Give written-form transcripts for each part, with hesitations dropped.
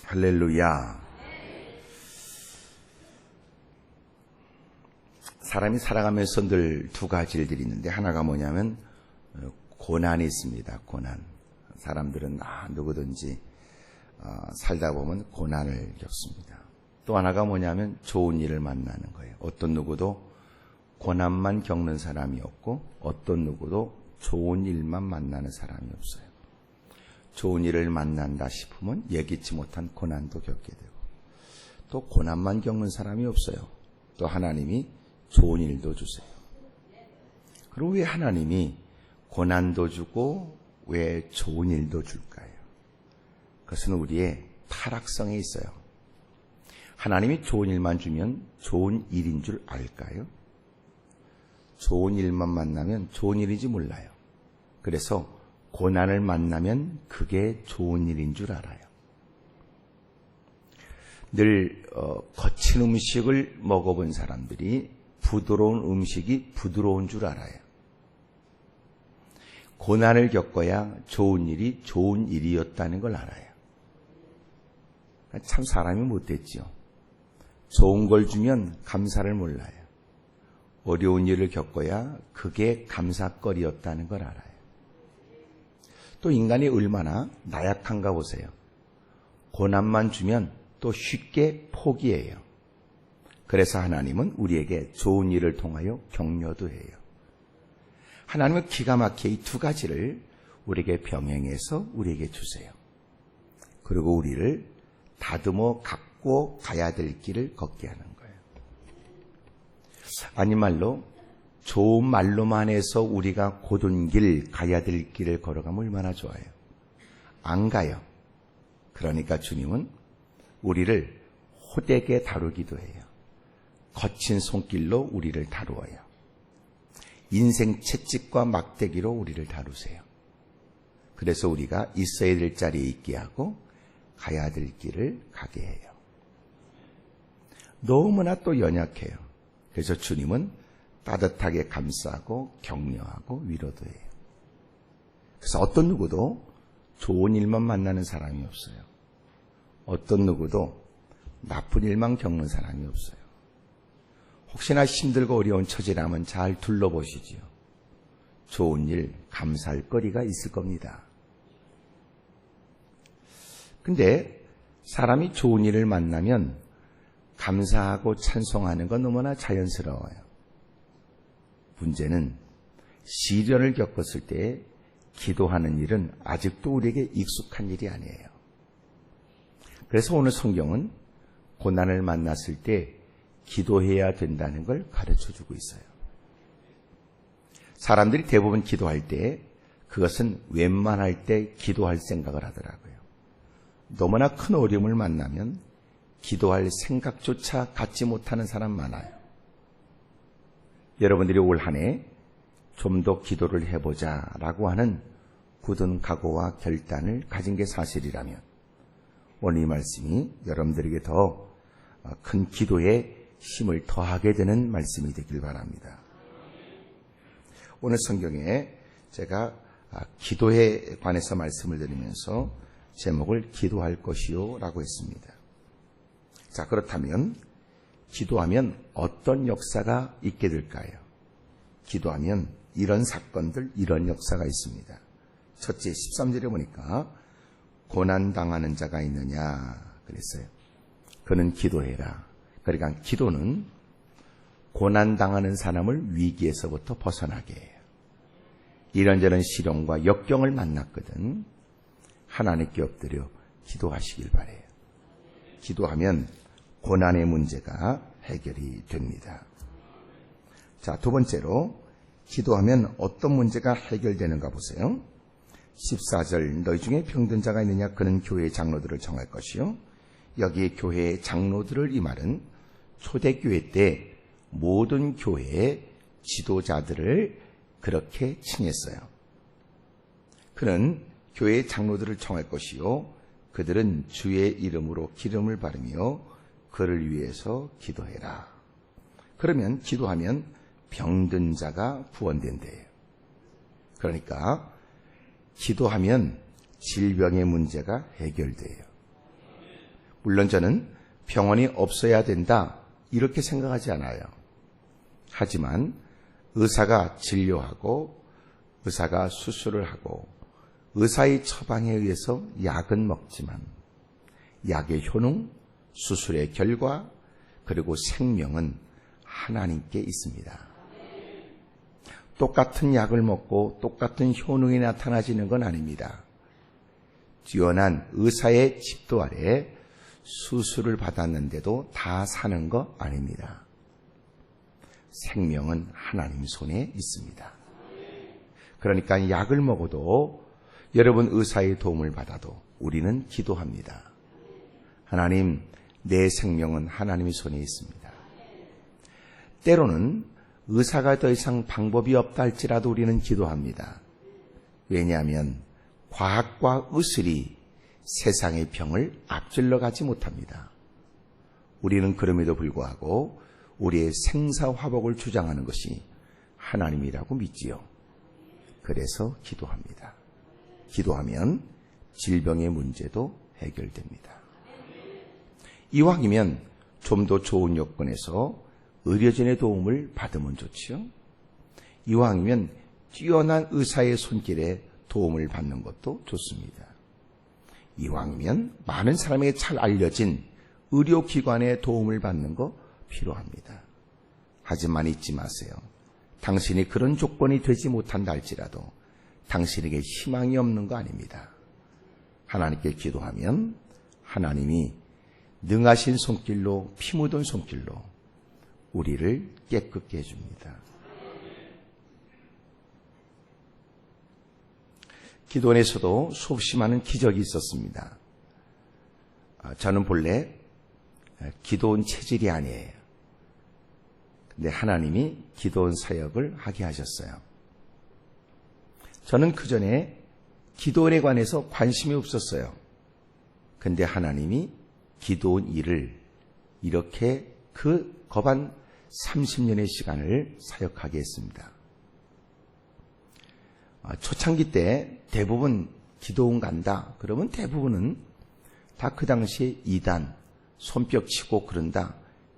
할렐루야. 사람이 살아가면서 늘 두 가지를 있는데 하나가 뭐냐면 고난이 있습니다. 고난. 사람들은 누구든지 살다 보면 고난을 겪습니다. 또 하나가 뭐냐면 좋은 일을 만나는 거예요. 어떤 누구도 고난만 겪는 사람이 없고 어떤 누구도 좋은 일만 만나는 사람이 없어요. 좋은 일을 만난다 싶으면 예기치 못한 고난도 겪게 되고 또 고난만 겪는 사람이 없어요. 또 하나님이 좋은 일도 주세요. 그리고 왜 하나님이 고난도 주고 왜 좋은 일도 줄까요? 그것은 우리의 타락성에 있어요. 하나님이 좋은 일만 주면 좋은 일인 줄 알까요? 좋은 일만 만나면 좋은 일인지 몰라요. 그래서 고난을 만나면 그게 좋은 일인 줄 알아요. 늘 거친 음식을 먹어본 사람들이 부드러운 음식이 부드러운 줄 알아요. 고난을 겪어야 좋은 일이 좋은 일이었다는 걸 알아요. 참 사람이 못됐죠. 좋은 걸 주면 감사를 몰라요. 어려운 일을 겪어야 그게 감사거리였다는 걸 알아요. 또 인간이 얼마나 나약한가 보세요. 고난만 주면 또 쉽게 포기해요. 그래서 하나님은 우리에게 좋은 일을 통하여 격려도 해요. 하나님은 기가 막히게 이 두 가지를 우리에게 병행해서 우리에게 주세요. 그리고 우리를 다듬어 갖고 가야 될 길을 걷게 하는 거예요. 아니 말로 좋은 말로만 해서 우리가 곧은 길, 가야 될 길을 걸어가면 얼마나 좋아요. 안 가요. 그러니까 주님은 우리를 호되게 다루기도 해요. 거친 손길로 우리를 다루어요. 인생 채찍과 막대기로 우리를 다루세요. 그래서 우리가 있어야 될 자리에 있게 하고 가야 될 길을 가게 해요. 너무나 또 연약해요. 그래서 주님은 따뜻하게 감싸고 격려하고 위로도 해요. 그래서 어떤 누구도 좋은 일만 만나는 사람이 없어요. 어떤 누구도 나쁜 일만 겪는 사람이 없어요. 혹시나 힘들고 어려운 처지라면 잘 둘러보시지요. 좋은 일, 감사할 거리가 있을 겁니다. 근데 사람이 좋은 일을 만나면 감사하고 찬송하는 건 너무나 자연스러워요. 문제는 시련을 겪었을 때 기도하는 일은 아직도 우리에게 익숙한 일이 아니에요. 그래서 오늘 성경은 고난을 만났을 때 기도해야 된다는 걸 가르쳐주고 있어요. 사람들이 대부분 기도할 때 그것은 웬만할 때 기도할 생각을 하더라고요. 너무나 큰 어려움을 만나면 기도할 생각조차 갖지 못하는 사람 많아요. 여러분들이 올 한 해 좀 더 기도를 해보자라고 하는 굳은 각오와 결단을 가진 게 사실이라면 오늘 이 말씀이 여러분들에게 더 큰 기도에 힘을 더하게 되는 말씀이 되길 바랍니다. 오늘 성경에 제가 기도에 관해서 말씀을 드리면서 제목을 기도할 것이요 라고 했습니다. 자, 그렇다면 기도하면 어떤 역사가 있게 될까요? 기도하면 이런 사건들, 이런 역사가 있습니다. 첫째 13절에 보니까 고난당하는 자가 있느냐 그랬어요. 그는 기도해라. 그러니까 기도는 고난당하는 사람을 위기에서부터 벗어나게 해요. 이런저런 시련과 역경을 만났거든 하나님께 엎드려 기도하시길 바라요. 기도하면 고난의 문제가 해결이 됩니다. 자, 두 번째로 기도하면 어떤 문제가 해결되는가 보세요. 14절 너희 중에 병든 자가 있느냐 그는 교회의 장로들을 정할 것이요. 여기에 교회의 장로들을 이 말은 초대교회 때 모든 교회의 지도자들을 그렇게 칭했어요. 그는 교회의 장로들을 정할 것이요. 그들은 주의 이름으로 기름을 바르며 그를 위해서 기도해라. 그러면 기도하면 병든 자가 구원된대요. 그러니까 기도하면 질병의 문제가 해결돼요. 물론 저는 병원이 없어야 된다 이렇게 생각하지 않아요. 하지만 의사가 진료하고 의사가 수술을 하고 의사의 처방에 의해서 약은 먹지만 약의 효능, 수술의 결과, 그리고 생명은 하나님께 있습니다. 똑같은 약을 먹고 똑같은 효능이 나타나지는 건 아닙니다. 뛰어난 의사의 집도 아래 수술을 받았는데도 다 사는 거 아닙니다. 생명은 하나님 손에 있습니다. 그러니까 약을 먹어도 여러분 의사의 도움을 받아도 우리는 기도합니다. 하나님, 내 생명은 하나님의 손에 있습니다. 때로는 의사가 더 이상 방법이 없다 할지라도 우리는 기도합니다. 왜냐하면 과학과 의술이 세상의 병을 앞질러 가지 못합니다. 우리는 그럼에도 불구하고 우리의 생사화복을 주장하는 것이 하나님이라고 믿지요. 그래서 기도합니다. 기도하면 질병의 문제도 해결됩니다. 이왕이면 좀 더 좋은 여건에서 의료진의 도움을 받으면 좋지요. 이왕이면 뛰어난 의사의 손길에 도움을 받는 것도 좋습니다. 이왕이면 많은 사람에게 잘 알려진 의료기관의 도움을 받는 거 필요합니다. 하지만 잊지 마세요. 당신이 그런 조건이 되지 못한다 할지라도 당신에게 희망이 없는 거 아닙니다. 하나님께 기도하면 하나님이 능하신 손길로, 피 묻은 손길로 우리를 깨끗게 해줍니다. 기도원에서도 수없이 많은 기적이 있었습니다. 저는 본래 기도원 체질이 아니에요. 근데 하나님이 기도원 사역을 하게 하셨어요. 저는 그전에 기도원에 관해서 관심이 없었어요. 근데 하나님이 기도원 일을 이렇게 그 거반 30년의 시간을 사역하게 했습니다. 초창기 때 대부분 기도원 간다. 그러면 대부분은 다 그 당시에 이단, 손뼉 치고 그런다.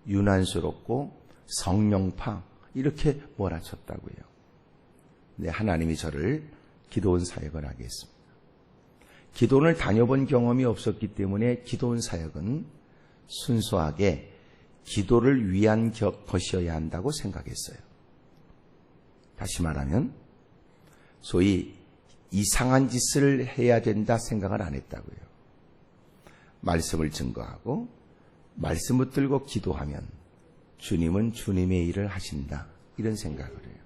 유난스럽고 성령파 이렇게 몰아쳤다고요. 근데 하나님이 저를 기도원 사역을 하게 했습니다. 기도원을 다녀본 경험이 없었기 때문에 기도원 사역은 순수하게 기도를 위한 것이어야 한다고 생각했어요. 다시 말하면 소위 이상한 짓을 해야 된다 생각을 안 했다고요. 말씀을 증거하고 말씀 붙들고 기도하면 주님은 주님의 일을 하신다 이런 생각을 해요.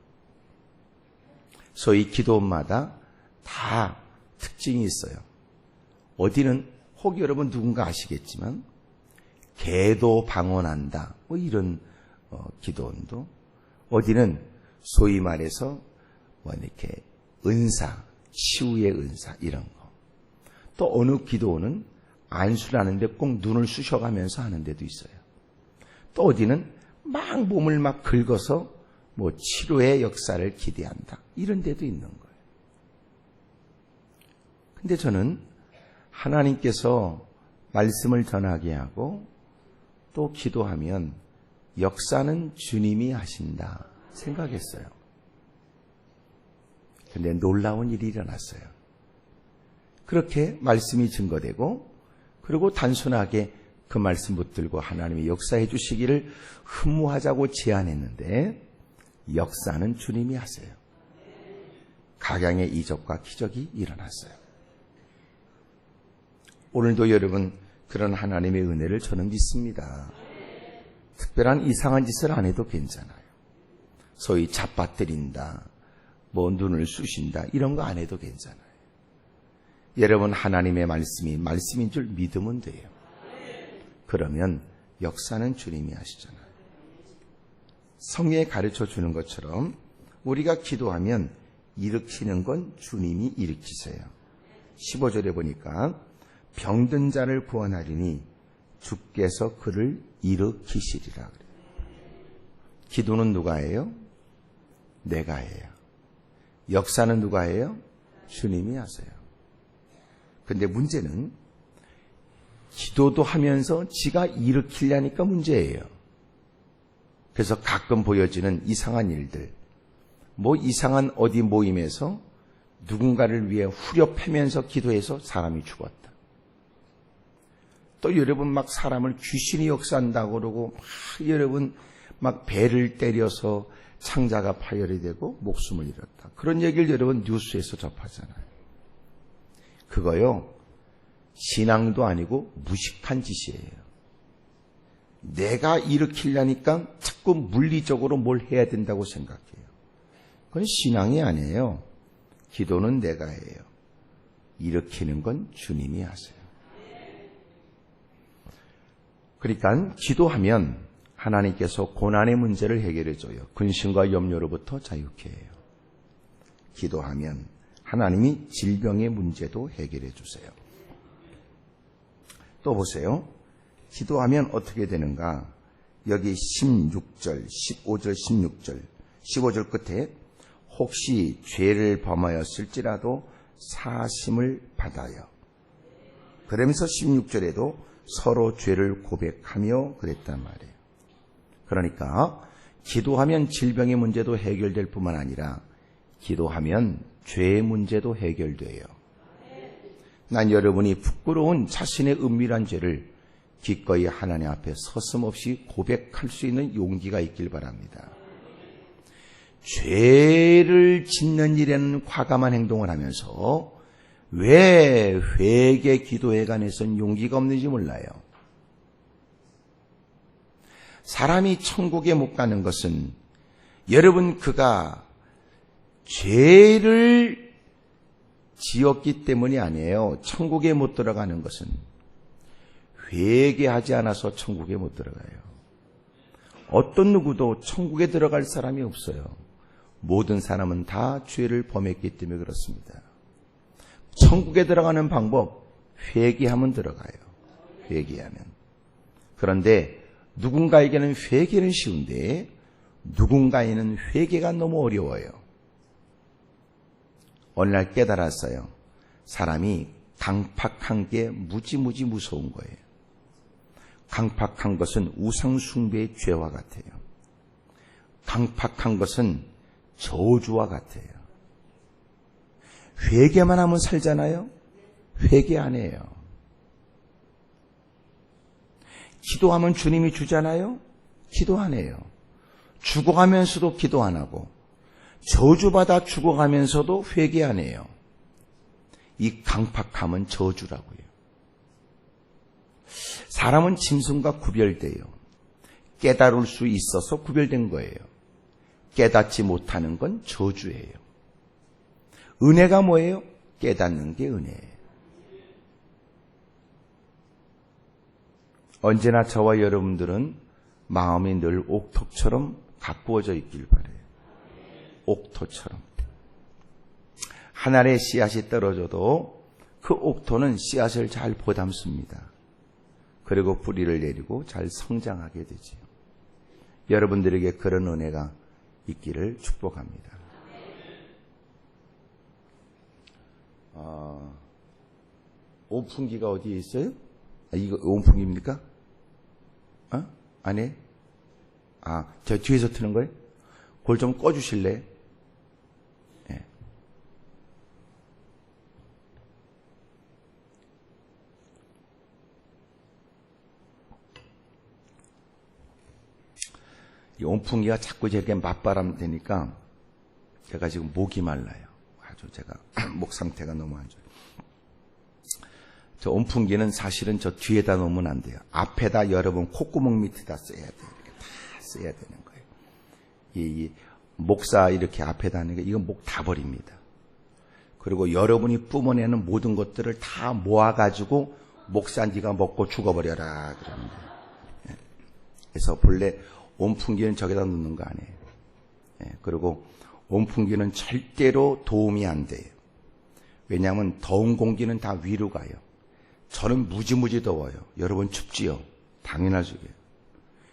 소위 기도원마다 다 특징이 있어요. 어디는 혹 여러분 누군가 아시겠지만 개도 방언한다 뭐 이런 기도원도, 어디는 소위 말해서 뭐 이렇게 은사, 치유의 은사 이런 거, 또 어느 기도원은 안수라는데 꼭 눈을 쑤셔가면서 하는 데도 있어요. 또 어디는 막 몸을 막 긁어서 뭐 치료의 역사를 기대한다 이런 데도 있는 거예요. 근데 저는 하나님께서 말씀을 전하게 하고 또 기도하면 역사는 주님이 하신다 생각했어요. 근데 놀라운 일이 일어났어요. 그렇게 말씀이 증거되고 그리고 단순하게 그 말씀 붙들고 하나님이 역사해 주시기를 흠모하자고 제안했는데 역사는 주님이 하세요. 각양의 이적과 기적이 일어났어요. 오늘도 여러분 그런 하나님의 은혜를 저는 믿습니다. 특별한 이상한 짓을 안 해도 괜찮아요. 소위 잡아뜨린다, 뭐 눈을 쑤신다 이런 거 안 해도 괜찮아요. 여러분 하나님의 말씀이 말씀인 줄 믿으면 돼요. 그러면 역사는 주님이 하시잖아요. 성경에 가르쳐 주는 것처럼 우리가 기도하면 일으키는 건 주님이 일으키세요. 15절에 보니까 병든 자를 구원하리니 주께서 그를 일으키시리라 그래요. 기도는 누가 해요? 내가 해요. 역사는 누가 해요? 주님이 하세요. 근데 문제는 기도도 하면서 지가 일으키려니까 문제예요. 그래서 가끔 보여지는 이상한 일들, 이상한 어디 모임에서 누군가를 위해 후려 패면서 기도해서 사람이 죽었다. 또 여러분 막 사람을 귀신이 역사한다고 그러고 여러분 막 배를 때려서 창자가 파열이 되고 목숨을 잃었다. 그런 얘기를 여러분 뉴스에서 접하잖아요. 그거요, 신앙도 아니고 무식한 짓이에요. 내가 일으키려니까 자꾸 물리적으로 뭘 해야 된다고 생각해요. 그건 신앙이 아니에요. 기도는 내가 해요. 일으키는 건 주님이 하세요. 그러니까 기도하면 하나님께서 고난의 문제를 해결해 줘요. 근심과 염려로부터 자유케 해요. 기도하면 하나님이 질병의 문제도 해결해 주세요. 또 보세요. 기도하면 어떻게 되는가? 여기 16절, 15절, 16절, 15절 끝에 혹시 죄를 범하였을지라도 사심을 받아요. 그러면서 16절에도 서로 죄를 고백하며 그랬단 말이에요. 그러니까 기도하면 질병의 문제도 해결될 뿐만 아니라 기도하면 죄의 문제도 해결돼요. 난 여러분이 부끄러운 자신의 은밀한 죄를 기꺼이 하나님 앞에 서슴없이 고백할 수 있는 용기가 있길 바랍니다. 죄를 짓는 일에는 과감한 행동을 하면서 왜 회개 기도에 관해서는 용기가 없는지 몰라요. 사람이 천국에 못 가는 것은 여러분 그가 죄를 지었기 때문이 아니에요. 천국에 못 들어가는 것은 회개하지 않아서 천국에 못 들어가요. 어떤 누구도 천국에 들어갈 사람이 없어요. 모든 사람은 다 죄를 범했기 때문에 그렇습니다. 천국에 들어가는 방법, 회개하면 들어가요. 회개하면. 그런데 누군가에게는 회개는 쉬운데 누군가에는 회개가 너무 어려워요. 어느 날 깨달았어요. 사람이 강팍한 게 무지무지 무서운 거예요. 강팍한 것은 우상숭배의 죄와 같아요. 강팍한 것은 저주와 같아요. 회개만 하면 살잖아요. 회개 안 해요. 기도하면 주님이 주잖아요. 기도 안 해요. 죽어가면서도 기도 안 하고 저주받아 죽어가면서도 회개 안 해요. 이 강팍함은 저주라고요. 사람은 짐승과 구별돼요. 깨달을 수 있어서 구별된 거예요. 깨닫지 못하는 건 저주예요. 은혜가 뭐예요? 깨닫는 게 은혜예요. 언제나 저와 여러분들은 마음이 늘 옥토처럼 가꾸어져 있길 바라요. 옥토처럼. 하늘에 씨앗이 떨어져도 그 옥토는 씨앗을 잘 보담습니다. 그리고 뿌리를 내리고 잘 성장하게 되지요. 여러분들에게 그런 은혜가 있기를 축복합니다. 온풍기가 어디에 있어요? 이거 온풍기입니까? 안에? 저 뒤에서 트는 거예요? 그걸 좀 꺼주실래요? 네. 이 온풍기가 자꾸 이렇게 맞바람 되니까 제가 지금 목이 말라요. 아주 제가 목 상태가 너무 안 좋아요. 저 온풍기는 사실은 저 뒤에다 놓으면 안 돼요. 앞에다 여러분 콧구멍 밑에다 써야 돼요. 이렇게 다 써야 되는 거예요. 이 목사 이렇게 앞에다 하는 게 이건 목 다 버립니다. 그리고 여러분이 뿜어내는 모든 것들을 다 모아가지고 목사 네가 먹고 죽어버려라 그럽니다. 그래서 본래 온풍기는 저기다 놓는 거 아니에요. 그리고 온풍기는 절대로 도움이 안 돼요. 왜냐하면 더운 공기는 다 위로 가요. 저는 무지무지 더워요. 여러분 춥지요? 당연하죠.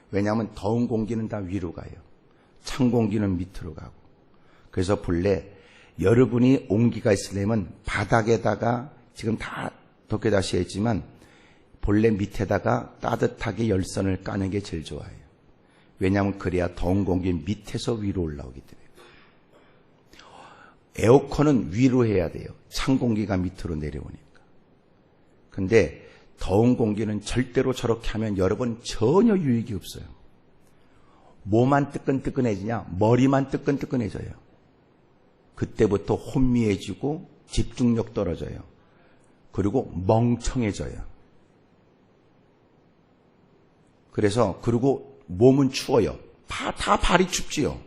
왜냐하면 더운 공기는 다 위로 가요. 찬 공기는 밑으로 가고. 그래서 본래 여러분이 온기가 있으려면 바닥에다가 지금 다 덮개다시 했지만 본래 밑에다가 따뜻하게 열선을 까는 게 제일 좋아요. 왜냐하면 그래야 더운 공기 밑에서 위로 올라오기 때문에. 에어컨은 위로 해야 돼요. 찬 공기가 밑으로 내려오니까. 근데 더운 공기는 절대로 저렇게 하면 여러분 전혀 유익이 없어요. 뭐만 뜨끈뜨끈해지냐? 머리만 뜨끈뜨끈해져요. 그때부터 혼미해지고 집중력 떨어져요. 그리고 멍청해져요. 그리고 몸은 추워요. 다 발이 춥지요.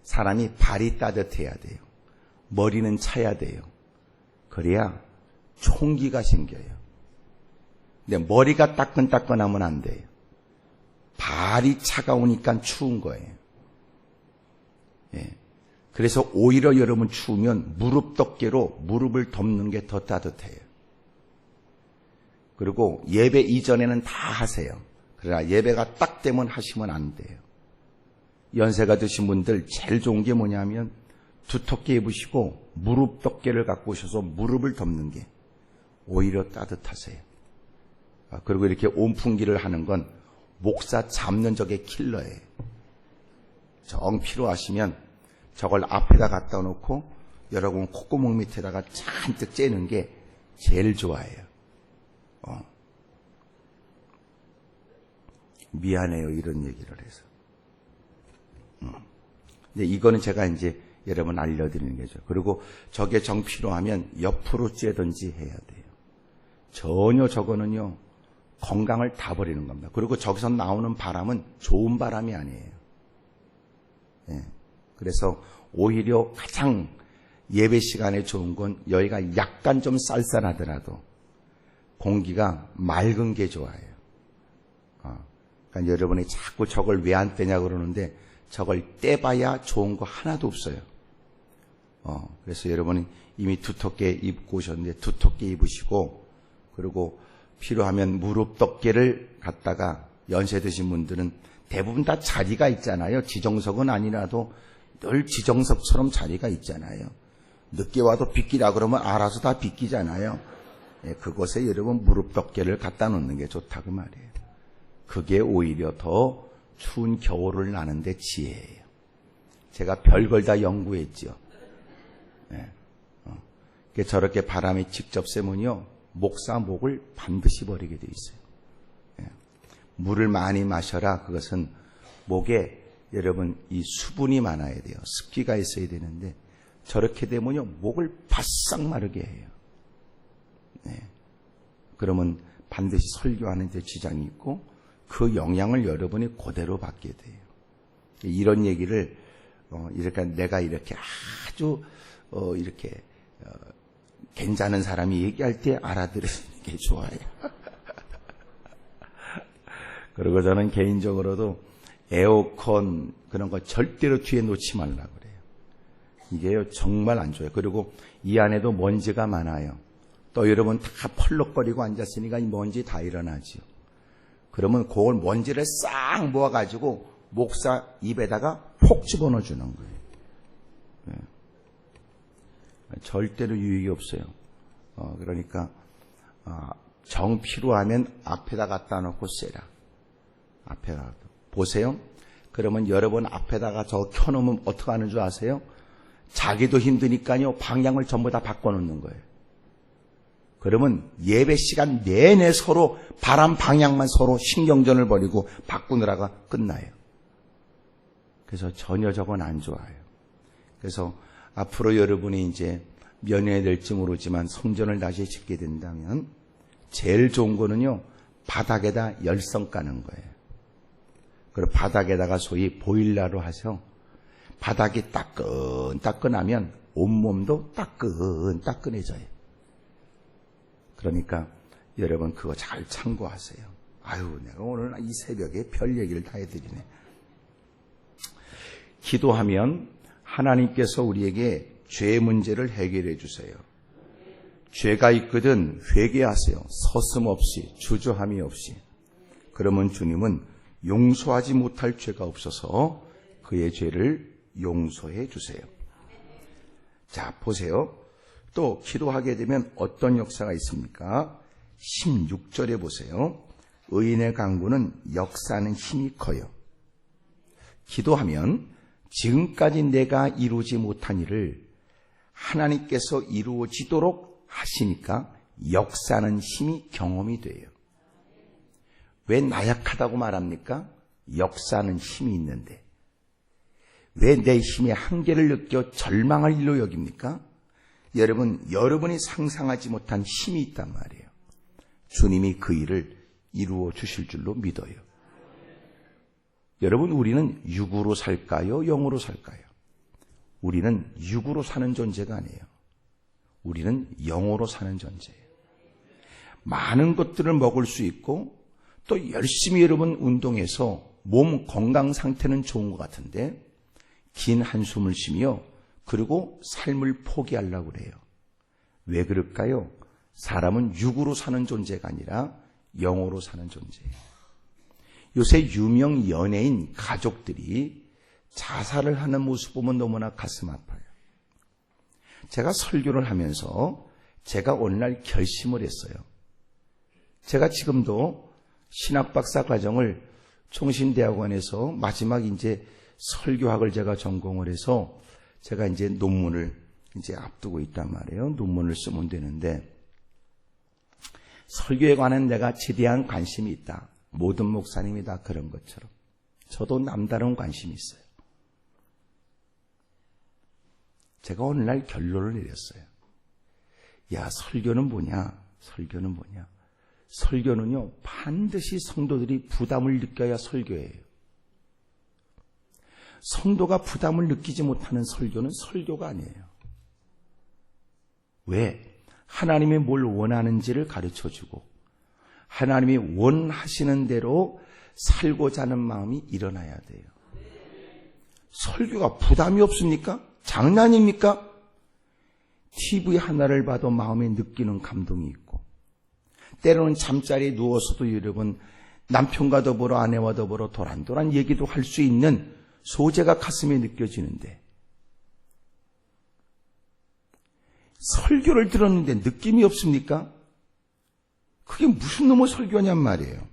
사람이 발이 따뜻해야 돼요. 머리는 차야 돼요. 그래야 총기가 생겨요. 근데 머리가 따끈따끈하면 안 돼요. 발이 차가우니까 추운 거예요. 예. 그래서 오히려 여러분 추우면 무릎 덮개로 무릎을 덮는 게 더 따뜻해요. 그리고 예배 이전에는 다 하세요. 그러나 예배가 딱 되면 하시면 안 돼요. 연세가 드신 분들 제일 좋은 게 뭐냐면 두텁게 입으시고 무릎 덮개를 갖고 오셔서 무릎을 덮는 게 오히려 따뜻하세요. 그리고 이렇게 온풍기를 하는 건 목사 잡는 적의 킬러예요. 정 필요하시면 저걸 앞에다 갖다 놓고 여러분 콧구멍 밑에다가 잔뜩 째는 게 제일 좋아해요. 미안해요, 이런 얘기를 해서. 근데 이거는 제가 이제 여러분 알려드리는 거죠. 그리고 저게 정 필요하면 옆으로 쬐든지 해야 돼요. 전혀 저거는요, 건강을 다 버리는 겁니다. 그리고 저기서 나오는 바람은 좋은 바람이 아니에요. 예. 그래서 오히려 가장 예배 시간에 좋은 건 여기가 약간 좀 쌀쌀하더라도 공기가 맑은 게 좋아요. 그러니까 여러분이 자꾸 저걸 왜 안 떼냐 그러는데 저걸 떼봐야 좋은 거 하나도 없어요. 그래서 여러분이 이미 두텁게 입고 오셨는데 두텁게 입으시고, 그리고 필요하면 무릎 덮개를 갖다가 연세 드신 분들은 대부분 다 자리가 있잖아요. 지정석은 아니라도 늘 지정석처럼 자리가 있잖아요. 늦게 와도 빗기라 그러면 알아서 다 빗기잖아요. 예, 그곳에 여러분 무릎 덮개를 갖다 놓는 게 좋다고 말이에요. 그게 오히려 더 추운 겨울을 나는데 지혜예요. 제가 별걸 다 연구했죠. 예. 저렇게 바람이 직접 쐬면요, 목사 목을 반드시 버리게 돼 있어요. 예. 물을 많이 마셔라. 그것은 목에 여러분 이 수분이 많아야 돼요. 습기가 있어야 되는데 저렇게 되면요, 목을 바싹 마르게 해요. 예. 그러면 반드시 설교하는 데 지장이 있고 그 영향을 여러분이 그대로 받게 돼요. 이런 얘기를 이렇게 내가 이렇게 아주 이렇게 괜찮은 사람이 얘기할 때 알아들으는 게 좋아요. 그리고 저는 개인적으로도 에어컨 그런 거 절대로 뒤에 놓지 말라고 그래요. 이게요 정말 안 좋아요. 그리고 이 안에도 먼지가 많아요. 또 여러분 다 펄럭거리고 앉았으니까 이 먼지 다 일어나죠. 그러면 그걸 먼지를 싹 모아가지고 목사 입에다가 폭 집어넣어 주는 거예요. 네. 절대로 유익이 없어요. 그러니까 정 필요하면 앞에다 갖다 놓고 쐬라. 앞에다 보세요. 그러면 여러분 앞에다가 저 켜놓으면 어떻게 하는 줄 아세요? 자기도 힘드니까요 방향을 전부 다 바꿔놓는 거예요. 그러면 예배 시간 내내 서로 바람 방향만 서로 신경전을 벌이고 바꾸느라가 끝나요. 그래서 전혀 저건 안 좋아요. 그래서 앞으로 여러분이 이제 면회될지 모르지만 성전을 다시 짓게 된다면 제일 좋은 거는요, 바닥에다 열선 까는 거예요. 그리고 바닥에다가 소위 보일러로 하셔 바닥이 따끈따끈하면 온몸도 따끈따끈해져요. 그러니까 여러분 그거 잘 참고하세요. 아유, 내가 오늘 이 새벽에 별 얘기를 다 해드리네. 기도하면 하나님께서 우리에게 죄 문제를 해결해 주세요. 죄가 있거든 회개하세요. 서슴없이 주저함이 없이. 그러면 주님은 용서하지 못할 죄가 없어서 그의 죄를 용서해 주세요. 자, 보세요. 또 기도하게 되면 어떤 역사가 있습니까? 16절에 보세요. 의인의 강구는 역사하는 힘이 커요. 기도하면 지금까지 내가 이루지 못한 일을 하나님께서 이루어지도록 하시니까 역사하는 힘이 경험이 돼요. 왜 나약하다고 말합니까? 역사하는 힘이 있는데. 왜 내 힘의 한계를 느껴 절망할 일로 여깁니까? 여러분이 상상하지 못한 힘이 있단 말이에요. 주님이 그 일을 이루어 주실 줄로 믿어요. 여러분, 우리는 육으로 살까요? 영으로 살까요? 우리는 육으로 사는 존재가 아니에요. 우리는 영으로 사는 존재예요. 많은 것들을 먹을 수 있고 또 열심히 여러분 운동해서 몸 건강 상태는 좋은 것 같은데 긴 한숨을 쉬며 그리고 삶을 포기하려고 그래요. 왜 그럴까요? 사람은 육으로 사는 존재가 아니라 영으로 사는 존재예요. 요새 유명 연예인 가족들이 자살을 하는 모습 보면 너무나 가슴 아파요. 제가 설교를 하면서 제가 어느 날 결심을 했어요. 제가 지금도 신학박사 과정을 총신대학원에서 마지막 이제 설교학을 제가 전공을 해서 제가 이제 논문을 이제 앞두고 있단 말이에요. 논문을 쓰면 되는데 설교에 관한 내가 지대한 관심이 있다. 모든 목사님이 다 그런 것처럼 저도 남다른 관심이 있어요. 제가 어느 날 결론을 내렸어요. 야, 설교는 뭐냐? 설교는요, 반드시 성도들이 부담을 느껴야 설교예요. 성도가 부담을 느끼지 못하는 설교는 설교가 아니에요. 왜? 하나님이 뭘 원하는지를 가르쳐주고 하나님이 원하시는 대로 살고자 하는 마음이 일어나야 돼요. 설교가 부담이 없습니까? 장난입니까? TV 하나를 봐도 마음에 느끼는 감동이 있고 때로는 잠자리에 누워서도 여러분 남편과 더불어 아내와 더불어 도란도란 얘기도 할 수 있는 소재가 가슴에 느껴지는데 설교를 들었는데 느낌이 없습니까? 그게 무슨 놈의 설교냔 말이에요.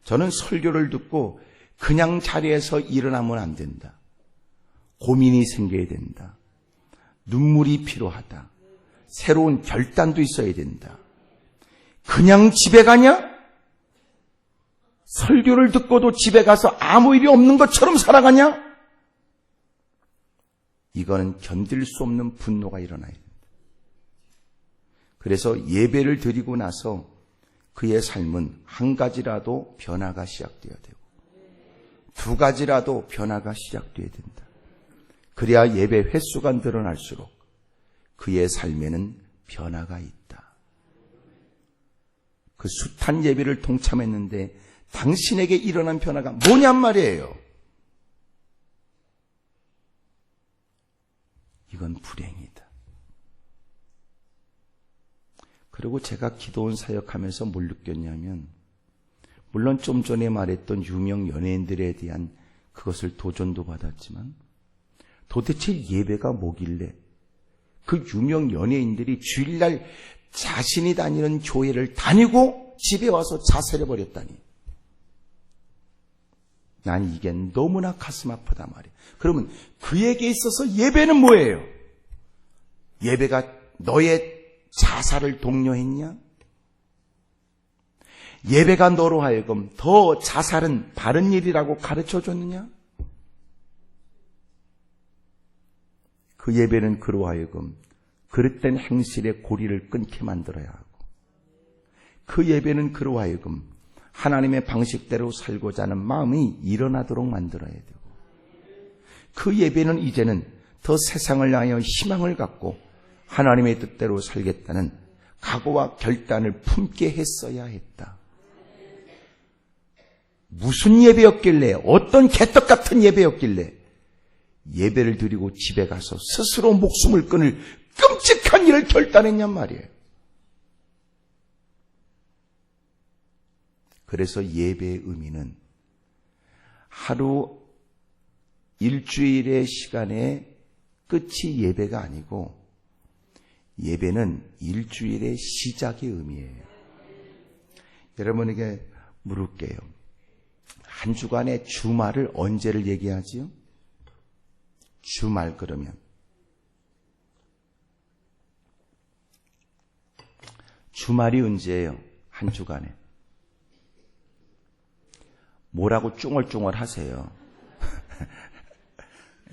저는 설교를 듣고 그냥 자리에서 일어나면 안 된다. 고민이 생겨야 된다. 눈물이 필요하다. 새로운 결단도 있어야 된다. 그냥 집에 가냐? 설교를 듣고도 집에 가서 아무 일이 없는 것처럼 살아가냐? 이거는 견딜 수 없는 분노가 일어나야 된다. 그래서 예배를 드리고 나서 그의 삶은 한 가지라도 변화가 시작되어야 되고 두 가지라도 변화가 시작되어야 된다. 그래야 예배 횟수가 늘어날수록 그의 삶에는 변화가 있다. 그 숱한 예배를 동참했는데 당신에게 일어난 변화가 뭐냔 말이에요. 이건 불행이다. 그리고 제가 기도원 사역하면서 뭘 느꼈냐면 물론 좀 전에 말했던 유명 연예인들에 대한 그것을 도전도 받았지만 도대체 예배가 뭐길래 그 유명 연예인들이 주일날 자신이 다니는 교회를 다니고 집에 와서 자살해버렸다니. 난 이게 너무나 가슴 아프다 말이에요. 그러면 그에게 있어서 예배는 뭐예요? 예배가 너의 자살을 독려했냐? 예배가 너로 하여금 더 자살은 바른 일이라고 가르쳐줬느냐? 그 예배는 그로 하여금 그릇된 행실의 고리를 끊게 만들어야 하고 그 예배는 그로 하여금 하나님의 방식대로 살고자 하는 마음이 일어나도록 만들어야 되고 그 예배는 이제는 더 세상을 향하여 희망을 갖고 하나님의 뜻대로 살겠다는 각오와 결단을 품게 했어야 했다. 무슨 예배였길래 어떤 개떡 같은 예배였길래 예배를 드리고 집에 가서 스스로 목숨을 끊을 끔찍한 일을 결단했냔 말이에요. 그래서 예배의 의미는 하루 일주일의 시간의 끝이 예배가 아니고 예배는 일주일의 시작의 의미예요. 여러분에게 물을게요. 한 주간의 주말을 언제를 얘기하지요? 주말 그러면. 주말이 언제예요? 한 주간에. 뭐라고 쫑얼쫑얼 하세요?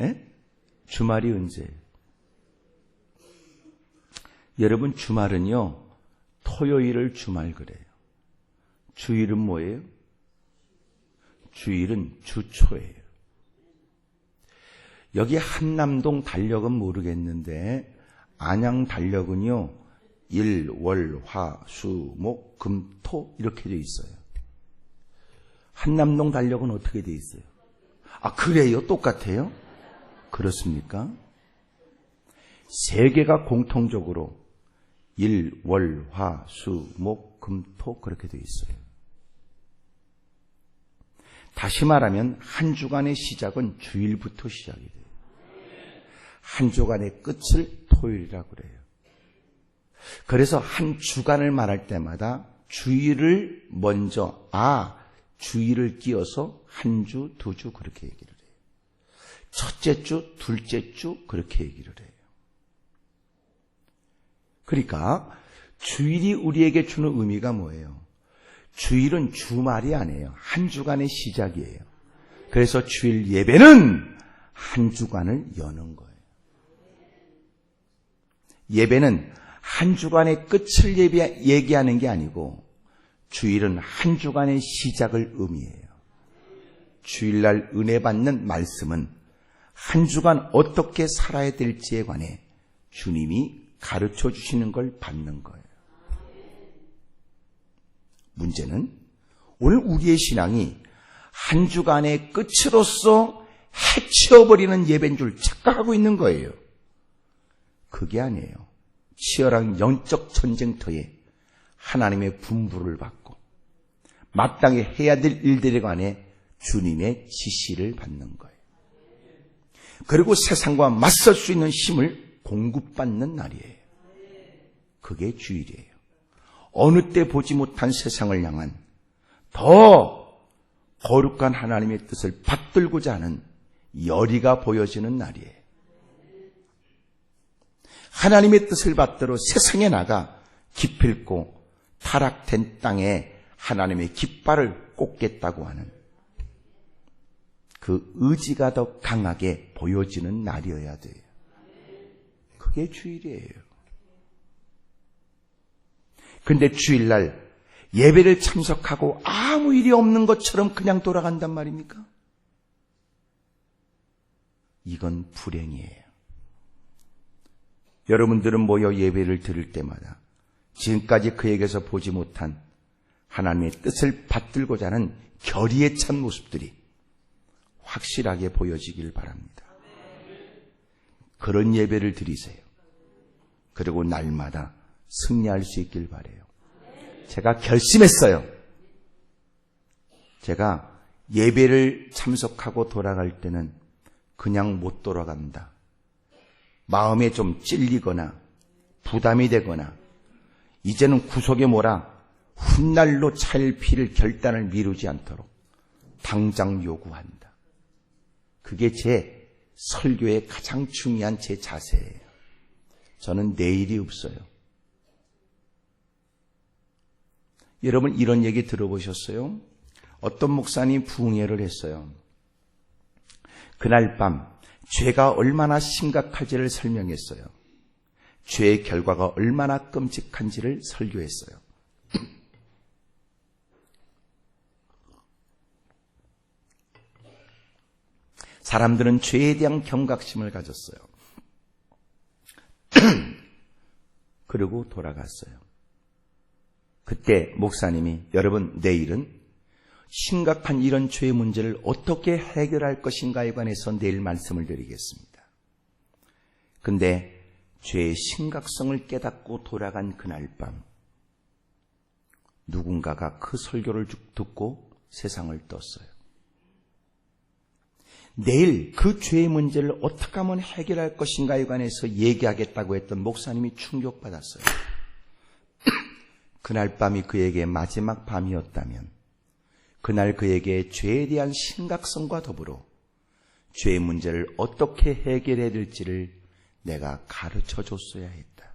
예? 주말이 언제예요? 여러분 주말은요, 토요일을 주말 그래요. 주일은 뭐예요? 주일은 주초예요. 여기 한남동 달력은 모르겠는데 안양 달력은요, 일, 월, 화, 수, 목, 금, 토 이렇게 되어 있어요. 한남동 달력은 어떻게 되어 있어요? 아, 그래요? 똑같아요? 그렇습니까? 세 개가 공통적으로 일, 월, 화, 수, 목, 금, 토 그렇게 되어 있어요. 다시 말하면 한 주간의 시작은 주일부터 시작이 돼요. 한 주간의 끝을 토요일이라고 그래요. 그래서 한 주간을 말할 때마다 주일을 먼저 주일을 끼워서 한 주, 두 주 그렇게 얘기를 해요. 첫째 주, 둘째 주 그렇게 얘기를 해요. 그러니까 주일이 우리에게 주는 의미가 뭐예요? 주일은 주말이 아니에요. 한 주간의 시작이에요. 그래서 주일 예배는 한 주간을 여는 거예요. 예배는 한 주간의 끝을 얘기하는 게 아니고 주일은 한 주간의 시작을 의미해요. 주일날 은혜 받는 말씀은 한 주간 어떻게 살아야 될지에 관해 주님이 가르쳐 주시는 걸 받는 거예요. 문제는 오늘 우리의 신앙이 한 주간의 끝으로서 해치워버리는 예배인 줄 착각하고 있는 거예요. 그게 아니에요. 치열한 영적 전쟁터에 하나님의 분부를 받고 마땅히 해야 될 일들에 관해 주님의 지시를 받는 거예요. 그리고 세상과 맞설 수 있는 힘을 공급받는 날이에요. 그게 주일이에요. 어느 때 보지 못한 세상을 향한 더 거룩한 하나님의 뜻을 받들고자 하는 열의가 보여지는 날이에요. 하나님의 뜻을 받들어 세상에 나가 기필코 타락된 땅에 하나님의 깃발을 꽂겠다고 하는 그 의지가 더 강하게 보여지는 날이어야 돼요. 그게 주일이에요. 근데 주일날 예배를 참석하고 아무 일이 없는 것처럼 그냥 돌아간단 말입니까? 이건 불행이에요. 여러분들은 모여 예배를 드릴 때마다 지금까지 그에게서 보지 못한 하나님의 뜻을 받들고자 하는 결의에 찬 모습들이 확실하게 보여지길 바랍니다. 그런 예배를 드리세요. 그리고 날마다 승리할 수 있길 바라요. 제가 결심했어요. 제가 예배를 참석하고 돌아갈 때는 그냥 못 돌아간다. 마음에 좀 찔리거나 부담이 되거나 이제는 구석에 몰아 훗날로 차일 피를 결단을 미루지 않도록 당장 요구한다. 그게 제 설교의 가장 중요한 제 자세예요. 저는 내일이 없어요. 여러분 이런 얘기 들어보셨어요? 어떤 목사님이 부흥회를 했어요. 그날 밤 죄가 얼마나 심각할지를 설명했어요. 죄의 결과가 얼마나 끔찍한지를 설교했어요. 사람들은 죄에 대한 경각심을 가졌어요. 그리고 돌아갔어요. 그때 목사님이 여러분 내일은 심각한 이런 죄의 문제를 어떻게 해결할 것인가에 관해서 내일 말씀을 드리겠습니다. 근데 죄의 심각성을 깨닫고 돌아간 그날 밤 누군가가 그 설교를 듣고 세상을 떴어요. 내일 그 죄의 문제를 어떻게 하면 해결할 것인가에 관해서 얘기하겠다고 했던 목사님이 충격받았어요. 그날 밤이 그에게 마지막 밤이었다면 그날 그에게 죄에 대한 심각성과 더불어 죄의 문제를 어떻게 해결해야 될지를 내가 가르쳐 줬어야 했다.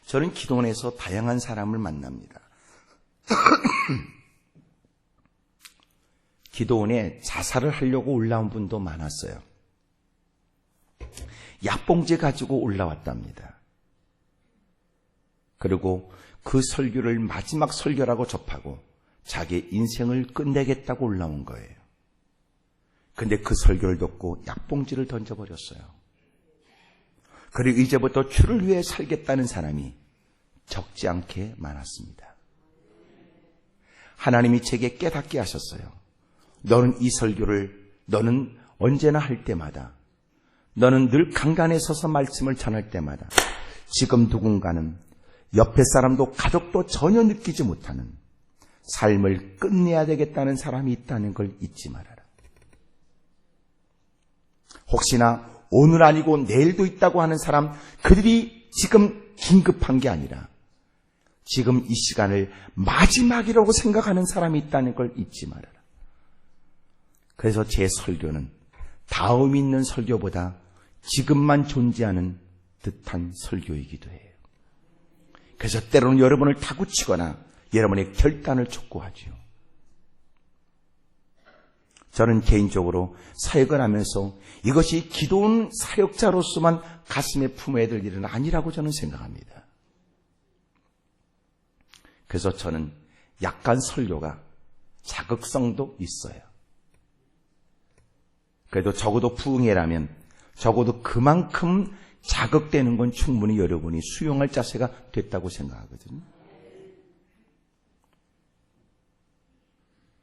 저는 기도원에서 다양한 사람을 만납니다. 기도원에 자살을 하려고 올라온 분도 많았어요. 약봉지 가지고 올라왔답니다. 그리고 그 설교를 마지막 설교라고 접하고 자기 인생을 끝내겠다고 올라온 거예요. 근데 그 설교를 듣고 약봉지를 던져버렸어요. 그리고 이제부터 주를 위해 살겠다는 사람이 적지 않게 많았습니다. 하나님이 제게 깨닫게 하셨어요. 너는 이 설교를 너는 언제나 할 때마다, 너는 늘 강단에 서서 말씀을 전할 때마다 지금 누군가는 옆에 사람도 가족도 전혀 느끼지 못하는 삶을 끝내야 되겠다는 사람이 있다는 걸 잊지 말아라. 혹시나 오늘 아니고 내일도 있다고 하는 사람, 그들이 지금 긴급한 게 아니라 지금 이 시간을 마지막이라고 생각하는 사람이 있다는 걸 잊지 말아라. 그래서 제 설교는 다음 있는 설교보다 지금만 존재하는 듯한 설교이기도 해요. 그래서 때로는 여러분을 다구치거나 여러분의 결단을 촉구하지요. 저는 개인적으로 사역을 하면서 이것이 기도원 사역자로서만 가슴에 품어야 될 일은 아니라고 저는 생각합니다. 그래서 저는 약간 설교가 자극성도 있어요. 그래도 적어도 부흥회라면 적어도 그만큼 자극되는 건 충분히 여러분이 수용할 자세가 됐다고 생각하거든요.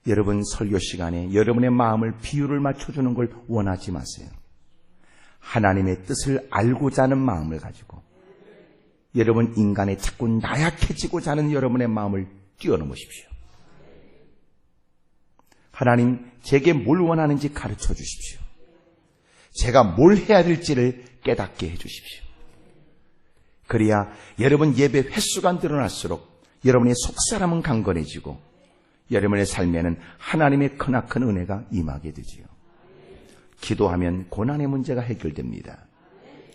여러분 설교 시간에 여러분의 마음을 비율을 맞춰주는 걸 원하지 마세요. 하나님의 뜻을 알고자 하는 마음을 가지고 여러분 인간에 자꾸 나약해지고자 하는 여러분의 마음을 뛰어넘으십시오. 하나님 제게 뭘 원하는지 가르쳐 주십시오. 제가 뭘 해야 될지를 깨닫게 해 주십시오. 그래야 여러분 예배 횟수가 늘어날수록 여러분의 속사람은 강건해지고 여러분의 삶에는 하나님의 크나큰 은혜가 임하게 되지요. 기도하면 고난의 문제가 해결됩니다.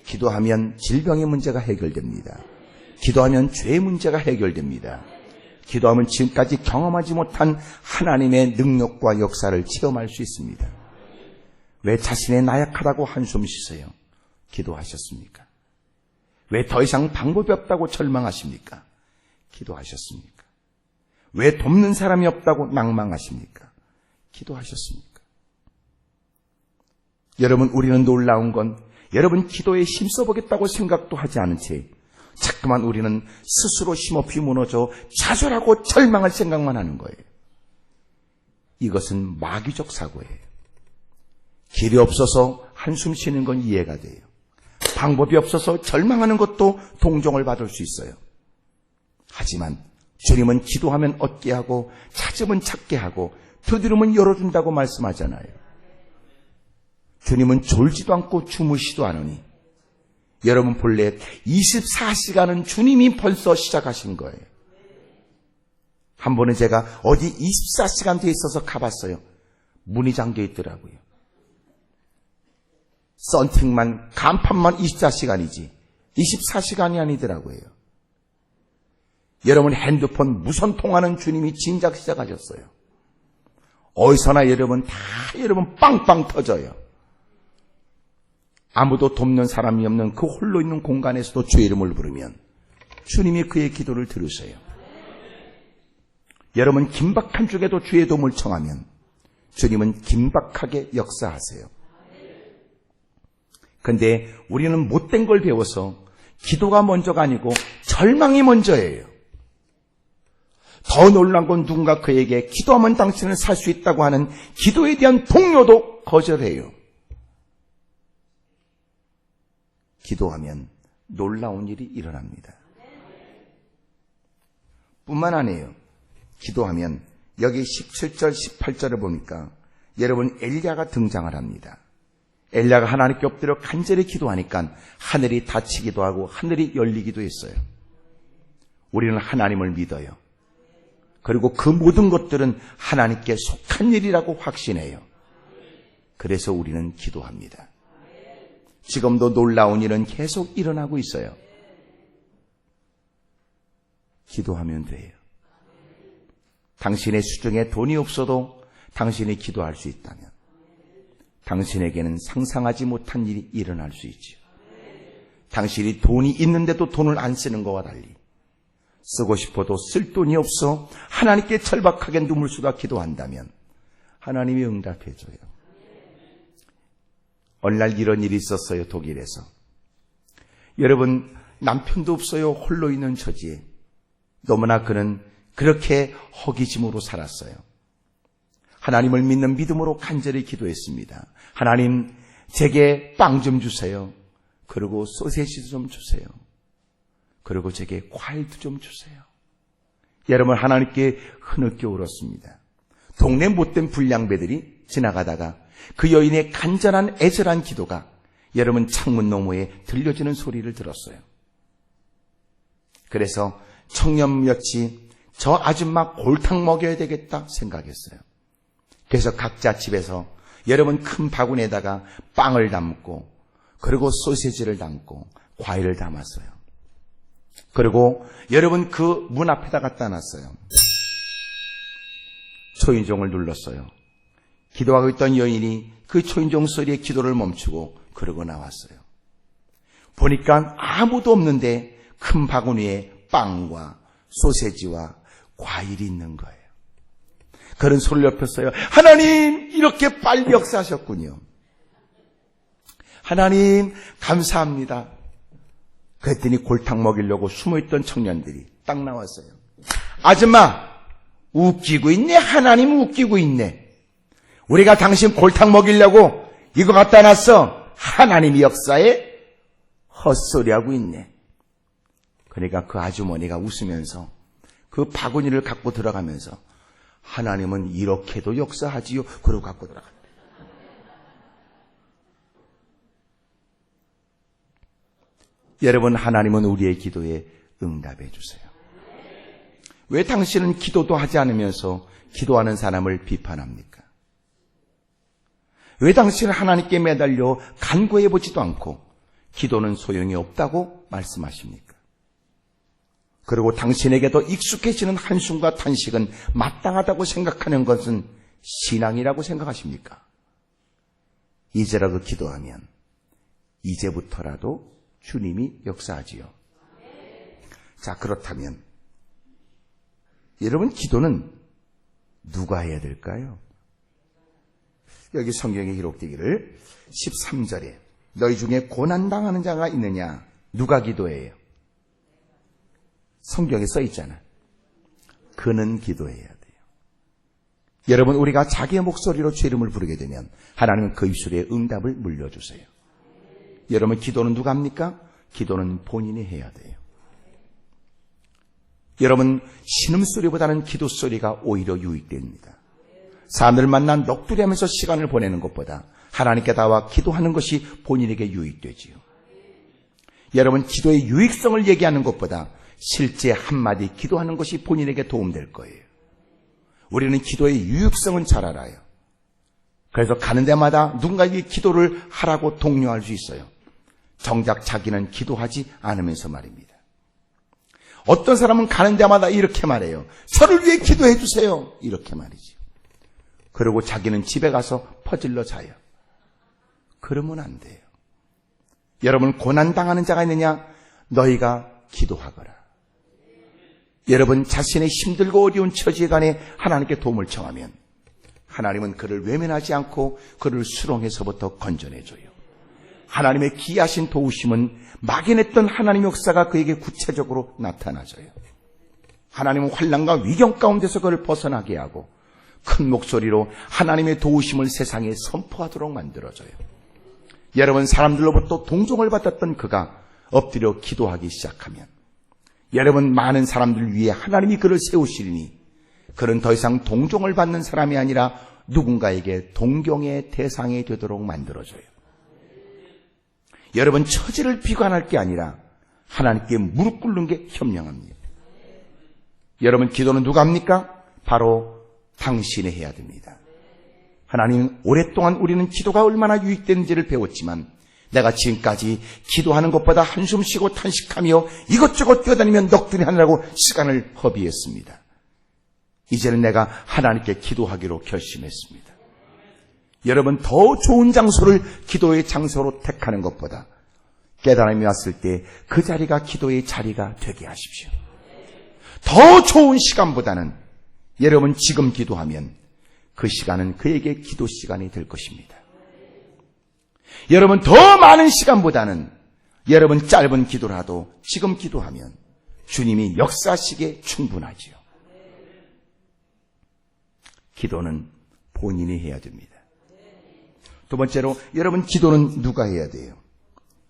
기도하면 질병의 문제가 해결됩니다. 기도하면 죄의 문제가 해결됩니다. 기도하면 지금까지 경험하지 못한 하나님의 능력과 역사를 체험할 수 있습니다. 왜 자신의 나약하다고 한숨 쉬세요? 기도하셨습니까? 왜 더 이상 방법이 없다고 절망하십니까? 기도하셨습니까? 왜 돕는 사람이 없다고 낭망하십니까? 기도하셨습니까? 여러분, 우리는 놀라운 건 여러분 기도에 힘써보겠다고 생각도 하지 않은 채 자꾸만 우리는 스스로 힘없이 무너져 좌절하고 절망할 생각만 하는 거예요. 이것은 마귀적 사고예요. 길이 없어서 한숨 쉬는 건 이해가 돼요. 방법이 없어서 절망하는 것도 동정을 받을 수 있어요. 하지만 주님은 기도하면 얻게 하고 찾으면 찾게 하고 두드리면 열어준다고 말씀하잖아요. 주님은 졸지도 않고 주무시도 않으니 여러분 본래 24시간은 주님이 벌써 시작하신 거예요. 한 번은 제가 어디 24시간 돼 있어서 가봤어요. 문이 잠겨 있더라고요. 썬팅만 간판만 24시간이지 24시간이 아니더라고요. 여러분 핸드폰 무선 통화는 주님이 진작 시작하셨어요. 어디서나 여러분 다 여러분 빵빵 터져요. 아무도 돕는 사람이 없는 그 홀로 있는 공간에서도 주의 이름을 부르면 주님이 그의 기도를 들으세요. 여러분 긴박한 중에도 주의 도움을 청하면 주님은 긴박하게 역사하세요. 그런데 우리는 못된 걸 배워서 기도가 먼저가 아니고 절망이 먼저예요. 더 놀란 건 누군가 그에게 기도하면 당신은 살 수 있다고 하는 기도에 대한 동료도 거절해요. 기도하면 놀라운 일이 일어납니다. 뿐만 아니에요. 기도하면 여기 17절, 18절을 보니까 여러분 엘리야가 등장을 합니다. 엘리야가 하나님께 엎드려 간절히 기도하니까 하늘이 닫히기도 하고 하늘이 열리기도 했어요. 우리는 하나님을 믿어요. 그리고 그 모든 것들은 하나님께 속한 일이라고 확신해요. 그래서 우리는 기도합니다. 지금도 놀라운 일은 계속 일어나고 있어요. 기도하면 돼요. 당신의 수중에 돈이 없어도 당신이 기도할 수 있다면 당신에게는 상상하지 못한 일이 일어날 수 있죠. 당신이 돈이 있는데도 돈을 안 쓰는 것과 달리 쓰고 싶어도 쓸 돈이 없어 하나님께 절박하게 눈물 쏟아 기도한다면 하나님이 응답해 줘요. 어느 날 이런 일이 있었어요. 독일에서. 여러분, 남편도 없어요. 홀로 있는 처지에 너무나 그는 그렇게 허기짐으로 살았어요. 하나님을 믿는 믿음으로 간절히 기도했습니다. 하나님, 제게 빵 좀 주세요. 그리고 소세지도 좀 주세요. 그리고 제게 과일도 좀 주세요. 여러분, 하나님께 흐느껴 울었습니다. 동네 못된 불량배들이 지나가다가 그 여인의 간절한 애절한 기도가 여러분 창문 너머에 들려지는 소리를 들었어요. 그래서 청년몇이 저 아줌마 골탕 먹여야 되겠다 생각했어요. 그래서 각자 집에서 여러분 큰 바구니에다가 빵을 담고 그리고 소시지를 담고 과일을 담았어요. 그리고 여러분 그 문 앞에다 갖다 놨어요. 초인종을 눌렀어요. 기도하고 있던 여인이 그 초인종 소리에 기도를 멈추고 그러고 나왔어요. 보니까 아무도 없는데 큰 바구니에 빵과 소세지와 과일이 있는 거예요. 그런 소리를 옆에서요. 하나님, 이렇게 빨리 역사하셨군요. 하나님, 감사합니다. 그랬더니 골탕 먹이려고 숨어있던 청년들이 딱 나왔어요. 아줌마, 웃기고 있네. 하나님 웃기고 있네. 우리가 당신 골탕 먹이려고 이거 갖다 놨어. 하나님이 역사에 헛소리하고 있네. 그러니까 그 아주머니가 웃으면서 그 바구니를 갖고 들어가면서 하나님은 이렇게도 역사하지요. 그러고 갖고 들어갔다. 여러분, 하나님은 우리의 기도에 응답해 주세요. 왜 당신은 기도도 하지 않으면서 기도하는 사람을 비판합니까? 왜 당신은 하나님께 매달려 간구해 보지도 않고 기도는 소용이 없다고 말씀하십니까? 그리고 당신에게도 익숙해지는 한숨과 탄식은 마땅하다고 생각하는 것은 신앙이라고 생각하십니까? 이제라도 기도하면 이제부터라도 주님이 역사하지요. 자, 그렇다면 여러분, 기도는 누가 해야 될까요? 여기 성경에 기록되기를 13절에 너희 중에 고난당하는 자가 있느냐? 누가 기도해요? 성경에 써 있잖아. 그는 기도해야 돼요. 여러분, 우리가 자기의 목소리로 주 이름을 부르게 되면 하나님은 그 입술에 응답을 물려주세요. 여러분, 기도는 누가 합니까? 기도는 본인이 해야 돼요. 여러분, 신음소리보다는 기도소리가 오히려 유익됩니다. 사람들 만나 넋두리하면서 시간을 보내는 것보다 하나님께 나와 기도하는 것이 본인에게 유익되지요. 여러분, 기도의 유익성을 얘기하는 것보다 실제 한마디 기도하는 것이 본인에게 도움될 거예요. 우리는 기도의 유익성은 잘 알아요. 그래서 가는 데마다 누군가에게 기도를 하라고 독려할 수 있어요. 정작 자기는 기도하지 않으면서 말입니다. 어떤 사람은 가는 데마다 이렇게 말해요. 저를 위해 기도해 주세요. 이렇게 말이죠. 그리고 자기는 집에 가서 퍼질러 자요. 그러면 안 돼요. 여러분, 고난당하는 자가 있느냐? 너희가 기도하거라. 여러분, 자신의 힘들고 어려운 처지에 관해 하나님께 도움을 청하면 하나님은 그를 외면하지 않고 그를 수렁에서부터 건져내줘요. 하나님의 기이하신 도우심은 막연했던 하나님의 역사가 그에게 구체적으로 나타나져요. 하나님은 환난과 위경 가운데서 그를 벗어나게 하고 큰 목소리로 하나님의 도우심을 세상에 선포하도록 만들어줘요. 여러분, 사람들로부터 동정을 받았던 그가 엎드려 기도하기 시작하면 여러분, 많은 사람들 위해 하나님이 그를 세우시리니 그는 더 이상 동정을 받는 사람이 아니라 누군가에게 동경의 대상이 되도록 만들어줘요. 여러분, 처지를 비관할 게 아니라 하나님께 무릎 꿇는 게 현명합니다. 여러분, 기도는 누가 합니까? 바로 당신이 해야 됩니다. 하나님, 오랫동안 우리는 기도가 얼마나 유익되는지를 배웠지만 내가 지금까지 기도하는 것보다 한숨 쉬고 탄식하며 이것저것 뛰어다니며 넋두리 하느라고 시간을 허비했습니다. 이제는 내가 하나님께 기도하기로 결심했습니다. 여러분, 더 좋은 장소를 기도의 장소로 택하는 것보다 깨달음이 왔을 때 그 자리가 기도의 자리가 되게 하십시오. 더 좋은 시간보다는 여러분 지금 기도하면 그 시간은 그에게 기도 시간이 될 것입니다. 여러분 더 많은 시간보다는 여러분 짧은 기도라도 지금 기도하면 주님이 역사하시기에 충분하지요. 기도는 본인이 해야 됩니다. 두 번째로 여러분 기도는 누가 해야 돼요?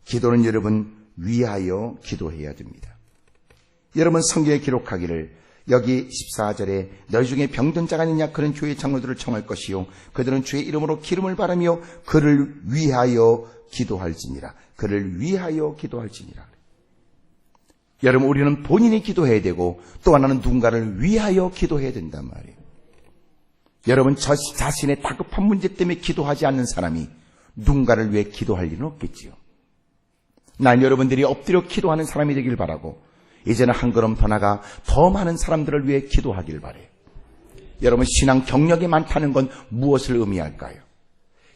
기도는 여러분 위하여 기도해야 됩니다. 여러분 성경에 기록하기를 여기 14절에 너희 중에 병든 자가 있느냐 그는 교회 장로들을 청할 것이요 그들은 주의 이름으로 기름을 바르며 그를 위하여 기도할지니라. 그를 위하여 기도할지니라. 여러분 우리는 본인이 기도해야 되고 또 하나는 누군가를 위하여 기도해야 된단 말이에요. 여러분 자신의 다급한 문제 때문에 기도하지 않는 사람이 누군가를 위해 기도할 일은 없겠지요. 난 여러분들이 엎드려 기도하는 사람이 되길 바라고 이제는 한 걸음 더 나가 더 많은 사람들을 위해 기도하길 바래요. 여러분 신앙 경력이 많다는 건 무엇을 의미할까요?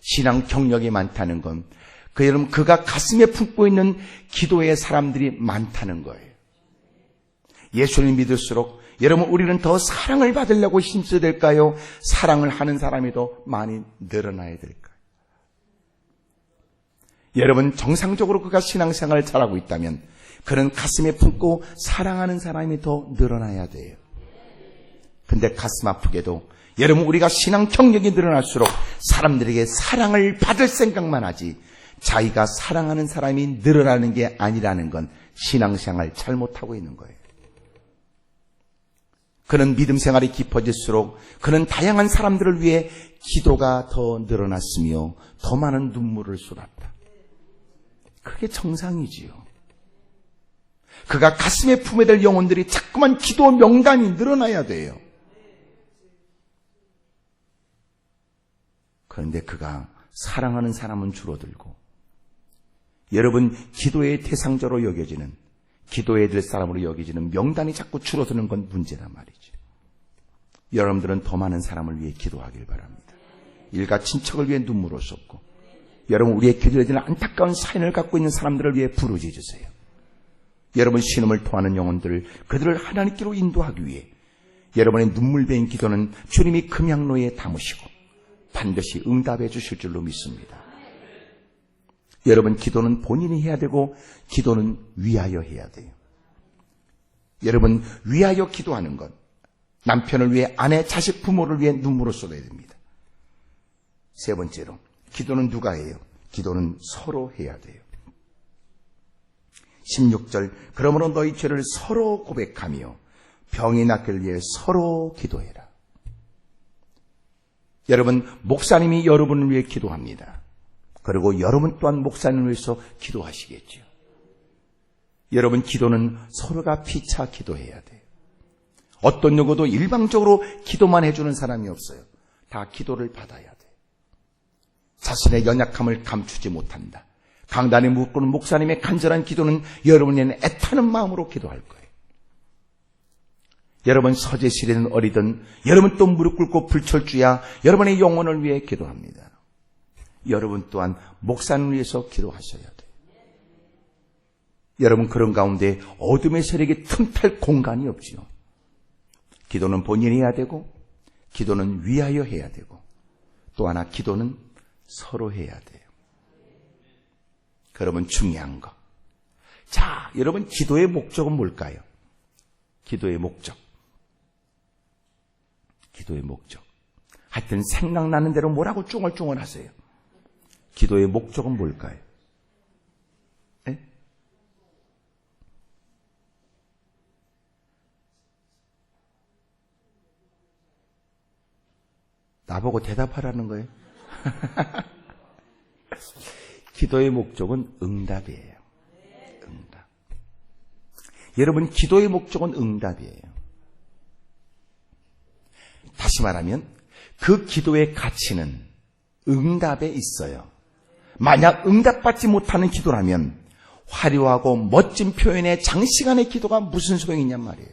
신앙 경력이 많다는 건 여러분 그가 가슴에 품고 있는 기도의 사람들이 많다는 거예요. 예수를 믿을수록 여러분 우리는 더 사랑을 받으려고 힘써야 될까요? 사랑을 하는 사람이 더 많이 늘어나야 될까요? 여러분 정상적으로 그가 신앙생활을 잘하고 있다면 그는 가슴에 품고 사랑하는 사람이 더 늘어나야 돼요. 근데 가슴 아프게도 여러분 우리가 신앙 경력이 늘어날수록 사람들에게 사랑을 받을 생각만 하지 자기가 사랑하는 사람이 늘어나는 게 아니라는 건 신앙생활 잘못하고 있는 거예요. 그는 믿음 생활이 깊어질수록 그는 다양한 사람들을 위해 기도가 더 늘어났으며 더 많은 눈물을 쏟았다. 그게 정상이지요. 그가 가슴에 품어야 될 영혼들이 자꾸만 기도 명단이 늘어나야 돼요. 그런데 그가 사랑하는 사람은 줄어들고 여러분 기도의 대상자로 여겨지는 기도해야 될 사람으로 여겨지는 명단이 자꾸 줄어드는 건 문제란 말이죠. 여러분들은 더 많은 사람을 위해 기도하길 바랍니다. 일가 친척을 위해 눈물을 쏟고 여러분 우리의 기도에 대한 안타까운 사연을 갖고 있는 사람들을 위해 부르짖으세요. 여러분 신음을 토하는 영혼들 그들을 하나님께로 인도하기 위해 여러분의 눈물 베인 기도는 주님이 금양로에 담으시고 반드시 응답해 주실 줄로 믿습니다. 여러분 기도는 본인이 해야 되고 기도는 위하여 해야 돼요. 여러분 위하여 기도하는 것 남편을 위해 아내, 자식, 부모를 위해 눈물을 쏟아야 됩니다. 세 번째로 기도는 누가 해요? 기도는 서로 해야 돼요. 16절 그러므로 너희 죄를 서로 고백하며 병이 낫기를 위해 서로 기도해라. 여러분 목사님이 여러분을 위해 기도합니다. 그리고 여러분 또한 목사님을 위해서 기도하시겠죠. 여러분 기도는 서로가 피차 기도해야 돼요. 어떤 누구도 일방적으로 기도만 해주는 사람이 없어요. 다 기도를 받아야 돼요. 자신의 연약함을 감추지 못한다. 강단에 묻고는 목사님의 간절한 기도는 여러분에는 애타는 마음으로 기도할 거예요. 여러분 서재실에는 어리든 여러분 또 무릎 꿇고 불철주야 여러분의 영혼을 위해 기도합니다. 여러분 또한 목사님을 위해서 기도하셔야 돼요. 여러분 그런 가운데 어둠의 세력이 틈탈 공간이 없지요. 기도는 본인이 해야 되고 기도는 위하여 해야 되고 또 하나 기도는 서로 해야 돼요. 여러분 중요한 거. 자, 여러분 기도의 목적은 뭘까요? 기도의 목적. 기도의 목적. 하여튼 생각나는 대로 뭐라고 쫑얼쫑얼 하세요. 기도의 목적은 뭘까요? 네? 나보고 대답하라는 거예요. 기도의 목적은 응답이에요. 응답. 여러분 기도의 목적은 응답이에요. 다시 말하면 그 기도의 가치는 응답에 있어요. 만약 응답받지 못하는 기도라면 화려하고 멋진 표현의 장시간의 기도가 무슨 소용이냔 말이에요.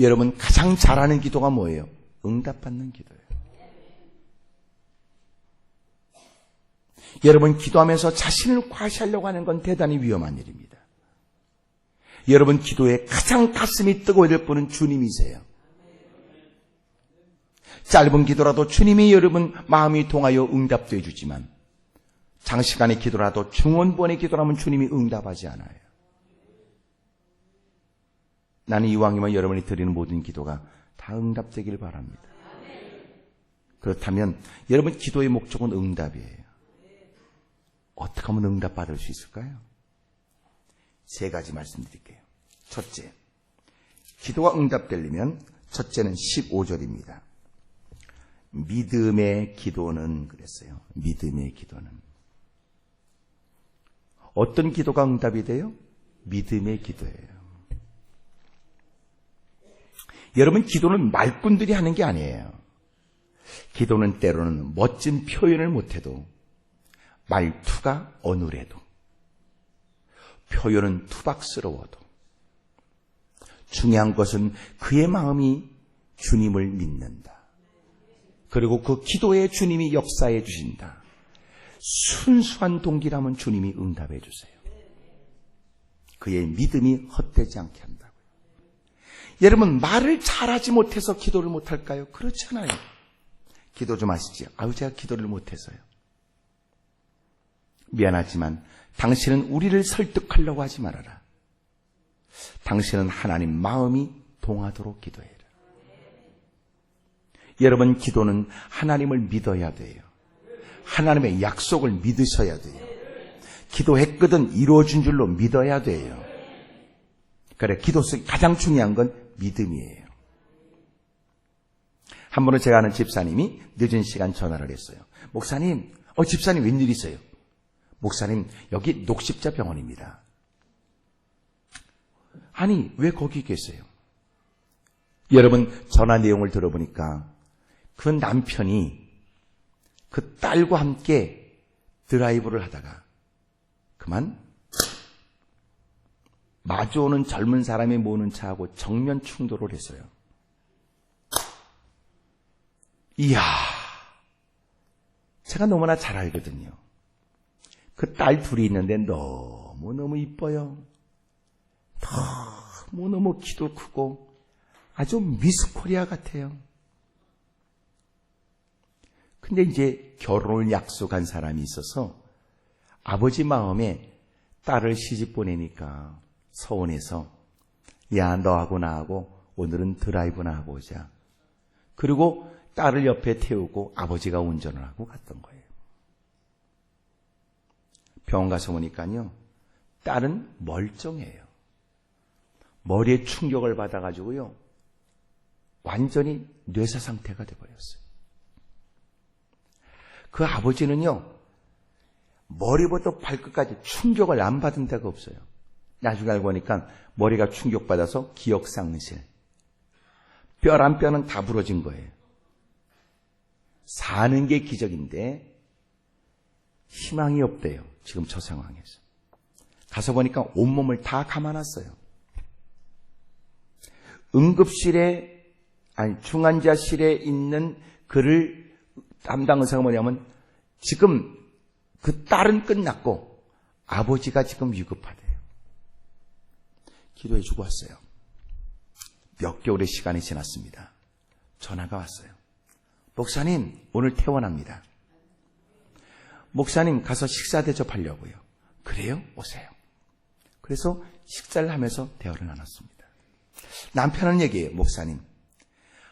여러분 가장 잘하는 기도가 뭐예요? 응답받는 기도예요. 여러분 기도하면서 자신을 과시하려고 하는 건 대단히 위험한 일입니다. 여러분 기도에 가장 가슴이 뜨거워질 분은 주님이세요. 짧은 기도라도 주님이 여러분 마음이 동하여 응답도 해주지만 장시간의 기도라도 중원본의 기도라면 주님이 응답하지 않아요. 나는 이왕이면 여러분이 드리는 모든 기도가 다 응답되길 바랍니다. 그렇다면 여러분 기도의 목적은 응답이에요. 어떻게 하면 응답받을 수 있을까요? 세 가지 말씀드릴게요. 첫째, 기도가 응답되려면 첫째는 15절입니다. 믿음의 기도는 그랬어요. 믿음의 기도는. 어떤 기도가 응답이 돼요? 믿음의 기도예요. 여러분 기도는 말꾼들이 하는 게 아니에요. 기도는 때로는 멋진 표현을 못해도 말투가 어눌해도 표현은 투박스러워도 중요한 것은 그의 마음이 주님을 믿는다. 그리고 그 기도에 주님이 역사해 주신다. 순수한 동기라면 주님이 응답해 주세요. 그의 믿음이 헛되지 않게 한다고요. 여러분 말을 잘하지 못해서 기도를 못할까요? 그렇지 않아요. 기도 좀 하시죠. 아유 제가 기도를 못해서요. 미안하지만 당신은 우리를 설득하려고 하지 말아라. 당신은 하나님 마음이 동하도록 기도해라. 여러분 기도는 하나님을 믿어야 돼요. 하나님의 약속을 믿으셔야 돼요. 기도했거든 이루어진 줄로 믿어야 돼요. 그래 기도 속에 가장 중요한 건 믿음이에요. 한 번은 제가 아는 집사님이 늦은 시간 전화를 했어요. 목사님, 집사님 웬일이세요? 목사님 여기 녹십자 병원입니다. 아니 왜 거기 계세요? 여러분 전화 내용을 들어보니까 그 남편이 그 딸과 함께 드라이브를 하다가 그만 마주오는 젊은 사람이 모는 차하고 정면 충돌을 했어요. 이야, 제가 너무나 잘 알거든요. 그 딸 둘이 있는데 너무너무 이뻐요. 너무너무 키도 크고 아주 미스 코리아 같아요. 근데 이제 결혼을 약속한 사람이 있어서 아버지 마음에 딸을 시집 보내니까 서운해서 야 너하고 나하고 오늘은 드라이브나 하고 오자. 그리고 딸을 옆에 태우고 아버지가 운전을 하고 갔던 거예요. 병원 가서 보니까요. 딸은 멀쩡해요. 머리에 충격을 받아가지고요. 완전히 뇌사 상태가 돼버렸어요. 그 아버지는요. 머리부터 발끝까지 충격을 안 받은 데가 없어요. 나중에 알고 보니까 머리가 충격받아서 기억상실. 뼈 한 뼈는 다 부러진 거예요. 사는 게 기적인데 희망이 없대요. 지금 저 상황에서. 가서 보니까 온몸을 다 감아놨어요. 응급실에 중환자실에 있는 그를 담당 의사가 뭐냐면 지금 그 딸은 끝났고 아버지가 지금 위급하대요. 기도해 주고 왔어요. 몇 개월의 시간이 지났습니다. 전화가 왔어요. 목사님 오늘 퇴원합니다. 목사님 가서 식사 대접하려고요. 그래요? 오세요. 그래서 식사를 하면서 대화를 나눴습니다. 남편은 얘기해요. 목사님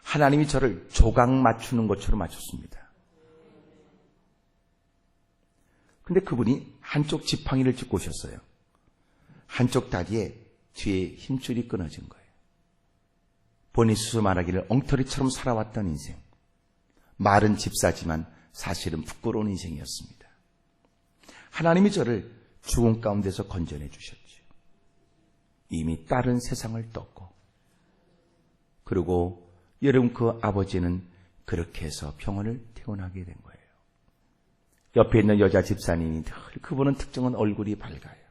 하나님이 저를 조각 맞추는 것처럼 맞췄습니다. 근데 그분이 한쪽 지팡이를 짚고 오셨어요. 한쪽 다리에 뒤에 힘줄이 끊어진 거예요. 본인 스스로 말하기를 엉터리처럼 살아왔던 인생. 말은 집사지만 사실은 부끄러운 인생이었습니다. 하나님이 저를 죽음 가운데서 건져내 주셨죠. 이미 딸은 세상을 떴고 그리고 여러분 그 아버지는 그렇게 해서 병원을 퇴원하게 된 거예요. 옆에 있는 여자 집사님이 늘 그분은 특정한 얼굴이 밝아요.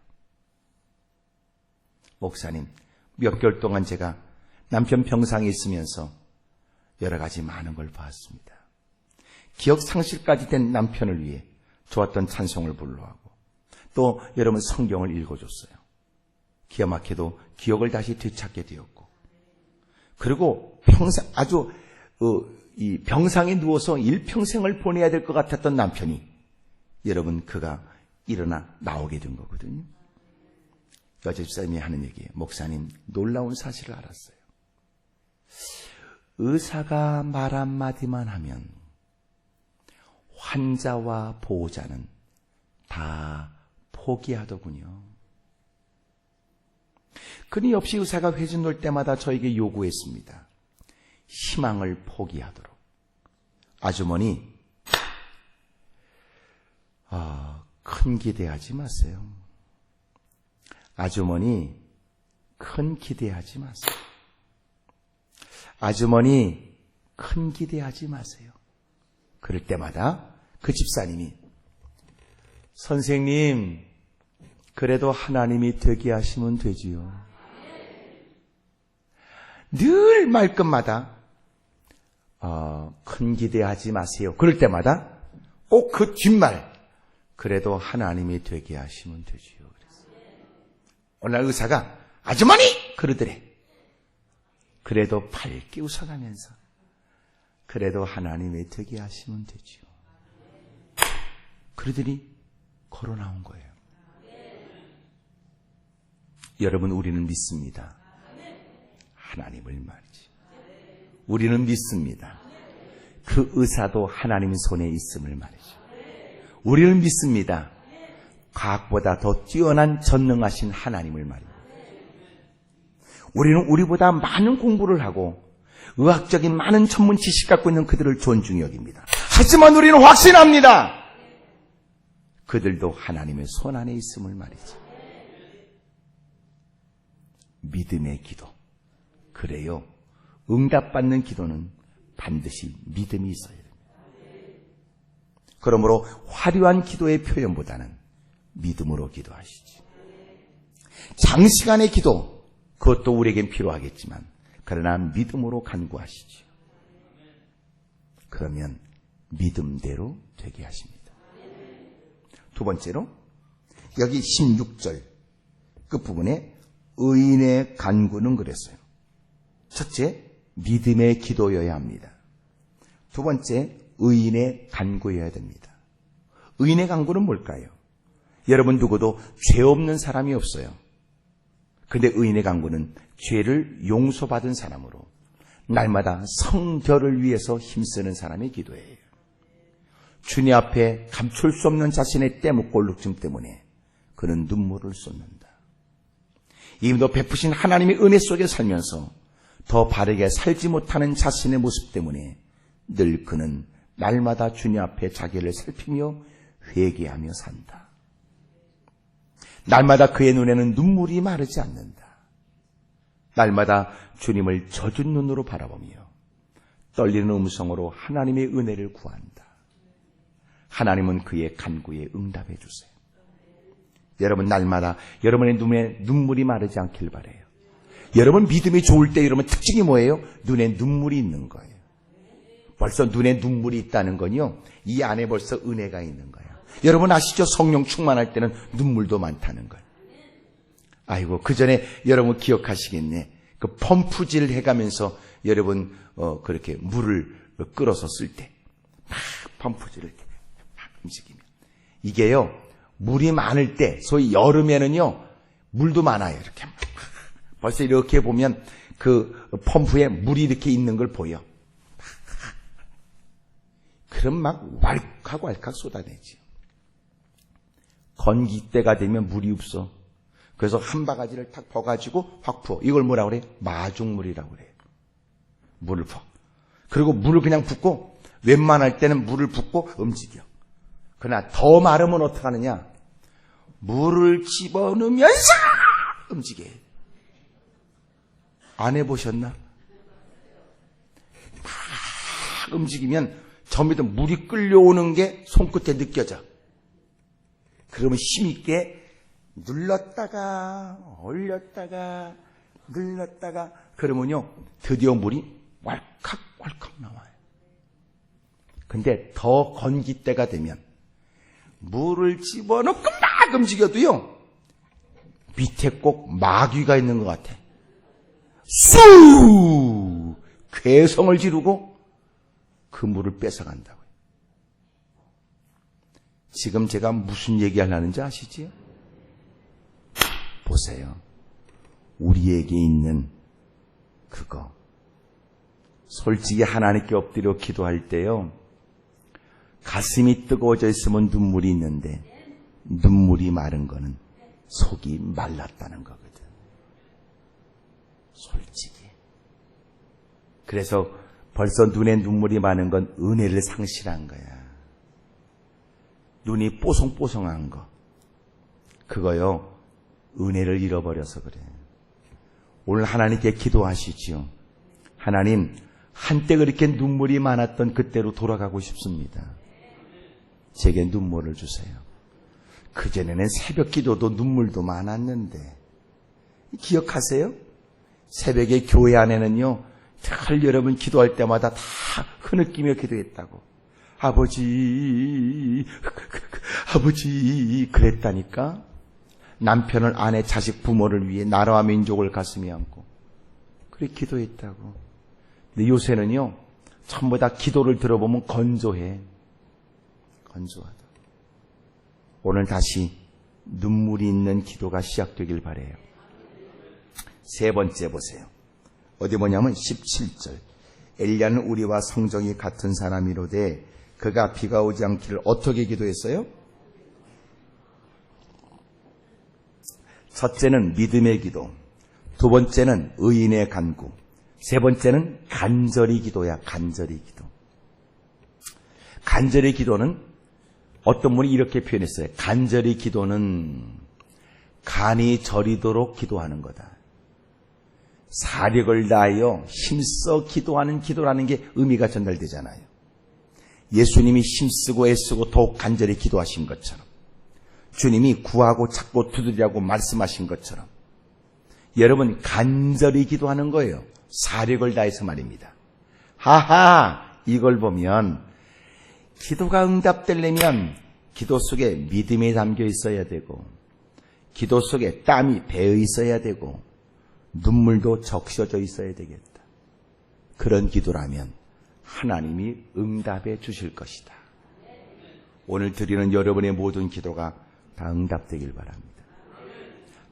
목사님, 몇 개월 동안 제가 남편 병상에 있으면서 여러 가지 많은 걸 봤습니다. 기억 상실까지 된 남편을 위해 좋았던 찬송을 불러하고 또 여러분 성경을 읽어줬어요. 기가 막혀도 기억을 다시 되찾게 되었고, 그리고 평생 아주 이 병상에 누워서 일평생을 보내야 될 것 같았던 남편이 여러분 그가 일어나 나오게 된 거거든요. 여자 집사님이 하는 얘기예요. 목사님, 놀라운 사실을 알았어요. 의사가 말 한마디만 하면 환자와 보호자는 다 포기하더군요. 끊임없이 의사가 회진 놓을 때마다 저에게 요구했습니다. 희망을 포기하도록. 아주머니, 큰 기대하지 마세요. 아주머니, 큰 기대하지 마세요. 아주머니, 큰 기대하지 마세요. 그럴 때마다 그 집사님이, 선생님, 그래도 하나님이 되게 하시면 되지요. 늘 말끝마다 큰 기대하지 마세요. 그럴 때마다 꼭 그 뒷말, 그래도 하나님이 되게 하시면 되지요. 어느 날 의사가 아주머니! 그러더래. 그래도 밝게 웃어가면서 그래도 하나님이 되게 하시면 되지요. 그러더니 걸어 나온 거예요. 여러분, 우리는 믿습니다. 하나님을 말이지. 우리는 믿습니다. 그 의사도 하나님의 손에 있음을 말이죠. 우리는 믿습니다. 과학보다 더 뛰어난 전능하신 하나님을 말입니다. 우리는 우리보다 많은 공부를 하고 의학적인 많은 전문 지식 갖고 있는 그들을 존중히 여깁니다. 하지만 우리는 확신합니다. 그들도 하나님의 손 안에 있음을 말이죠. 믿음의 기도. 그래요. 응답받는 기도는 반드시 믿음이 있어야 됩니다. 그러므로 화려한 기도의 표현보다는 믿음으로 기도하시지. 장시간의 기도, 그것도 우리에겐 필요하겠지만 그러나 믿음으로 간구하시지요. 그러면 믿음대로 되게 하십니다. 두 번째로 여기 16절 끝부분에 의인의 간구는 그랬어요. 첫째, 믿음의 기도여야 합니다. 두 번째, 의인의 간구여야 됩니다. 의인의 간구는 뭘까요? 여러분 누구도 죄 없는 사람이 없어요. 그런데 의인의 간구는 죄를 용서받은 사람으로 날마다 성결을 위해서 힘쓰는 사람의 기도예요. 주님 앞에 감출 수 없는 자신의 때묻골룩증 때문에 그는 눈물을 쏟는다. 이미 베푸신 하나님의 은혜 속에 살면서 더 바르게 살지 못하는 자신의 모습 때문에 늘 그는 날마다 주님 앞에 자기를 살피며 회개하며 산다. 날마다 그의 눈에는 눈물이 마르지 않는다. 날마다 주님을 젖은 눈으로 바라보며 떨리는 음성으로 하나님의 은혜를 구한다. 하나님은 그의 간구에 응답해 주세요. 여러분 날마다 여러분의 눈에 눈물이 마르지 않길 바라요. 여러분 믿음이 좋을 때 여러분 특징이 뭐예요? 눈에 눈물이 있는 거예요. 벌써 눈에 눈물이 있다는 건요, 이 안에 벌써 은혜가 있는 거예요. 여러분 아시죠? 성령 충만할 때는 눈물도 많다는 걸. 아이고, 그 전에 여러분 기억하시겠네. 그 펌프질 해가면서 여러분 그렇게 물을 끌어서 쓸 때 막 펌프질을 이렇게 막 움직이면 이게요, 물이 많을 때, 소위 여름에는요 물도 많아요. 이렇게 벌써 이렇게 보면 그 펌프에 물이 이렇게 있는 걸 보여. 그럼 막 왈칵 왈칵 쏟아내지. 건기 때가 되면 물이 없어. 그래서 한 바가지를 탁 퍼가지고 확 부어. 이걸 뭐라고 그래? 마중물이라고 그래. 물을 부어. 그리고 물을 그냥 붓고, 웬만할 때는 물을 붓고 움직여. 그러나 더 마르면 어떡하느냐? 물을 집어넣으면서 움직여. 안 해보셨나? 움직이면 점에도 물이 끌려오는 게 손끝에 느껴져. 그러면 힘있게 눌렀다가 올렸다가 눌렀다가 그러면요 드디어 물이 왈칵왈칵 나와요. 근데 더 건기 때가 되면 물을 집어넣고 막 움직여도요 밑에 꼭 마귀가 있는 것 같아. 쑥 괴성을 지르고 그 물을 뺏어간다고요. 지금 제가 무슨 얘기하려는지 아시지요? 보세요. 우리에게 있는 그거. 솔직히 하나님께 엎드려 기도할 때요. 가슴이 뜨거워져 있으면 눈물이 있는데 눈물이 마른 거는 속이 말랐다는 거거든. 솔직히. 그래서 벌써 눈에 눈물이 많은 건 은혜를 상실한 거야. 눈이 뽀송뽀송한 거. 그거요. 은혜를 잃어버려서 그래. 오늘 하나님께 기도하시지요. 하나님, 한때 그렇게 눈물이 많았던 그때로 돌아가고 싶습니다. 제게 눈물을 주세요. 그전에는 새벽 기도도 눈물도 많았는데 기억하세요? 새벽에 교회 안에는요 늘 여러분 기도할 때마다 다 흐느끼며 기도했다고. 아버지 그랬다니까. 남편을, 아내, 자식, 부모를 위해 나라와 민족을 가슴에 안고 그래 기도했다고. 근데 요새는요 전부 다 기도를 들어보면 건조해. 건조하다. 오늘 다시 눈물이 있는 기도가 시작되길 바라요. 세 번째 보세요. 어디 뭐냐면 17절. 엘리야는 우리와 성정이 같은 사람이로되 그가 비가 오지 않기를 어떻게 기도했어요? 첫째는 믿음의 기도, 두 번째는 의인의 간구, 세 번째는 간절히 기도야. 간절히 기도. 간절히 기도는 어떤 분이 이렇게 표현했어요. 간절히 기도는 간이 저리도록 기도하는 거다. 사력을 다하여 힘써 기도하는 기도라는 게 의미가 전달되잖아요. 예수님이 힘쓰고 애쓰고 더욱 간절히 기도하신 것처럼, 주님이 구하고 찾고 두드리라고 말씀하신 것처럼 여러분 간절히 기도하는 거예요. 사력을 다해서 말입니다. 하하, 이걸 보면 기도가 응답되려면 기도 속에 믿음이 담겨 있어야 되고 기도 속에 땀이 배어 있어야 되고 눈물도 적셔져 있어야 되겠다. 그런 기도라면 하나님이 응답해 주실 것이다. 오늘 드리는 여러분의 모든 기도가 다 응답되길 바랍니다.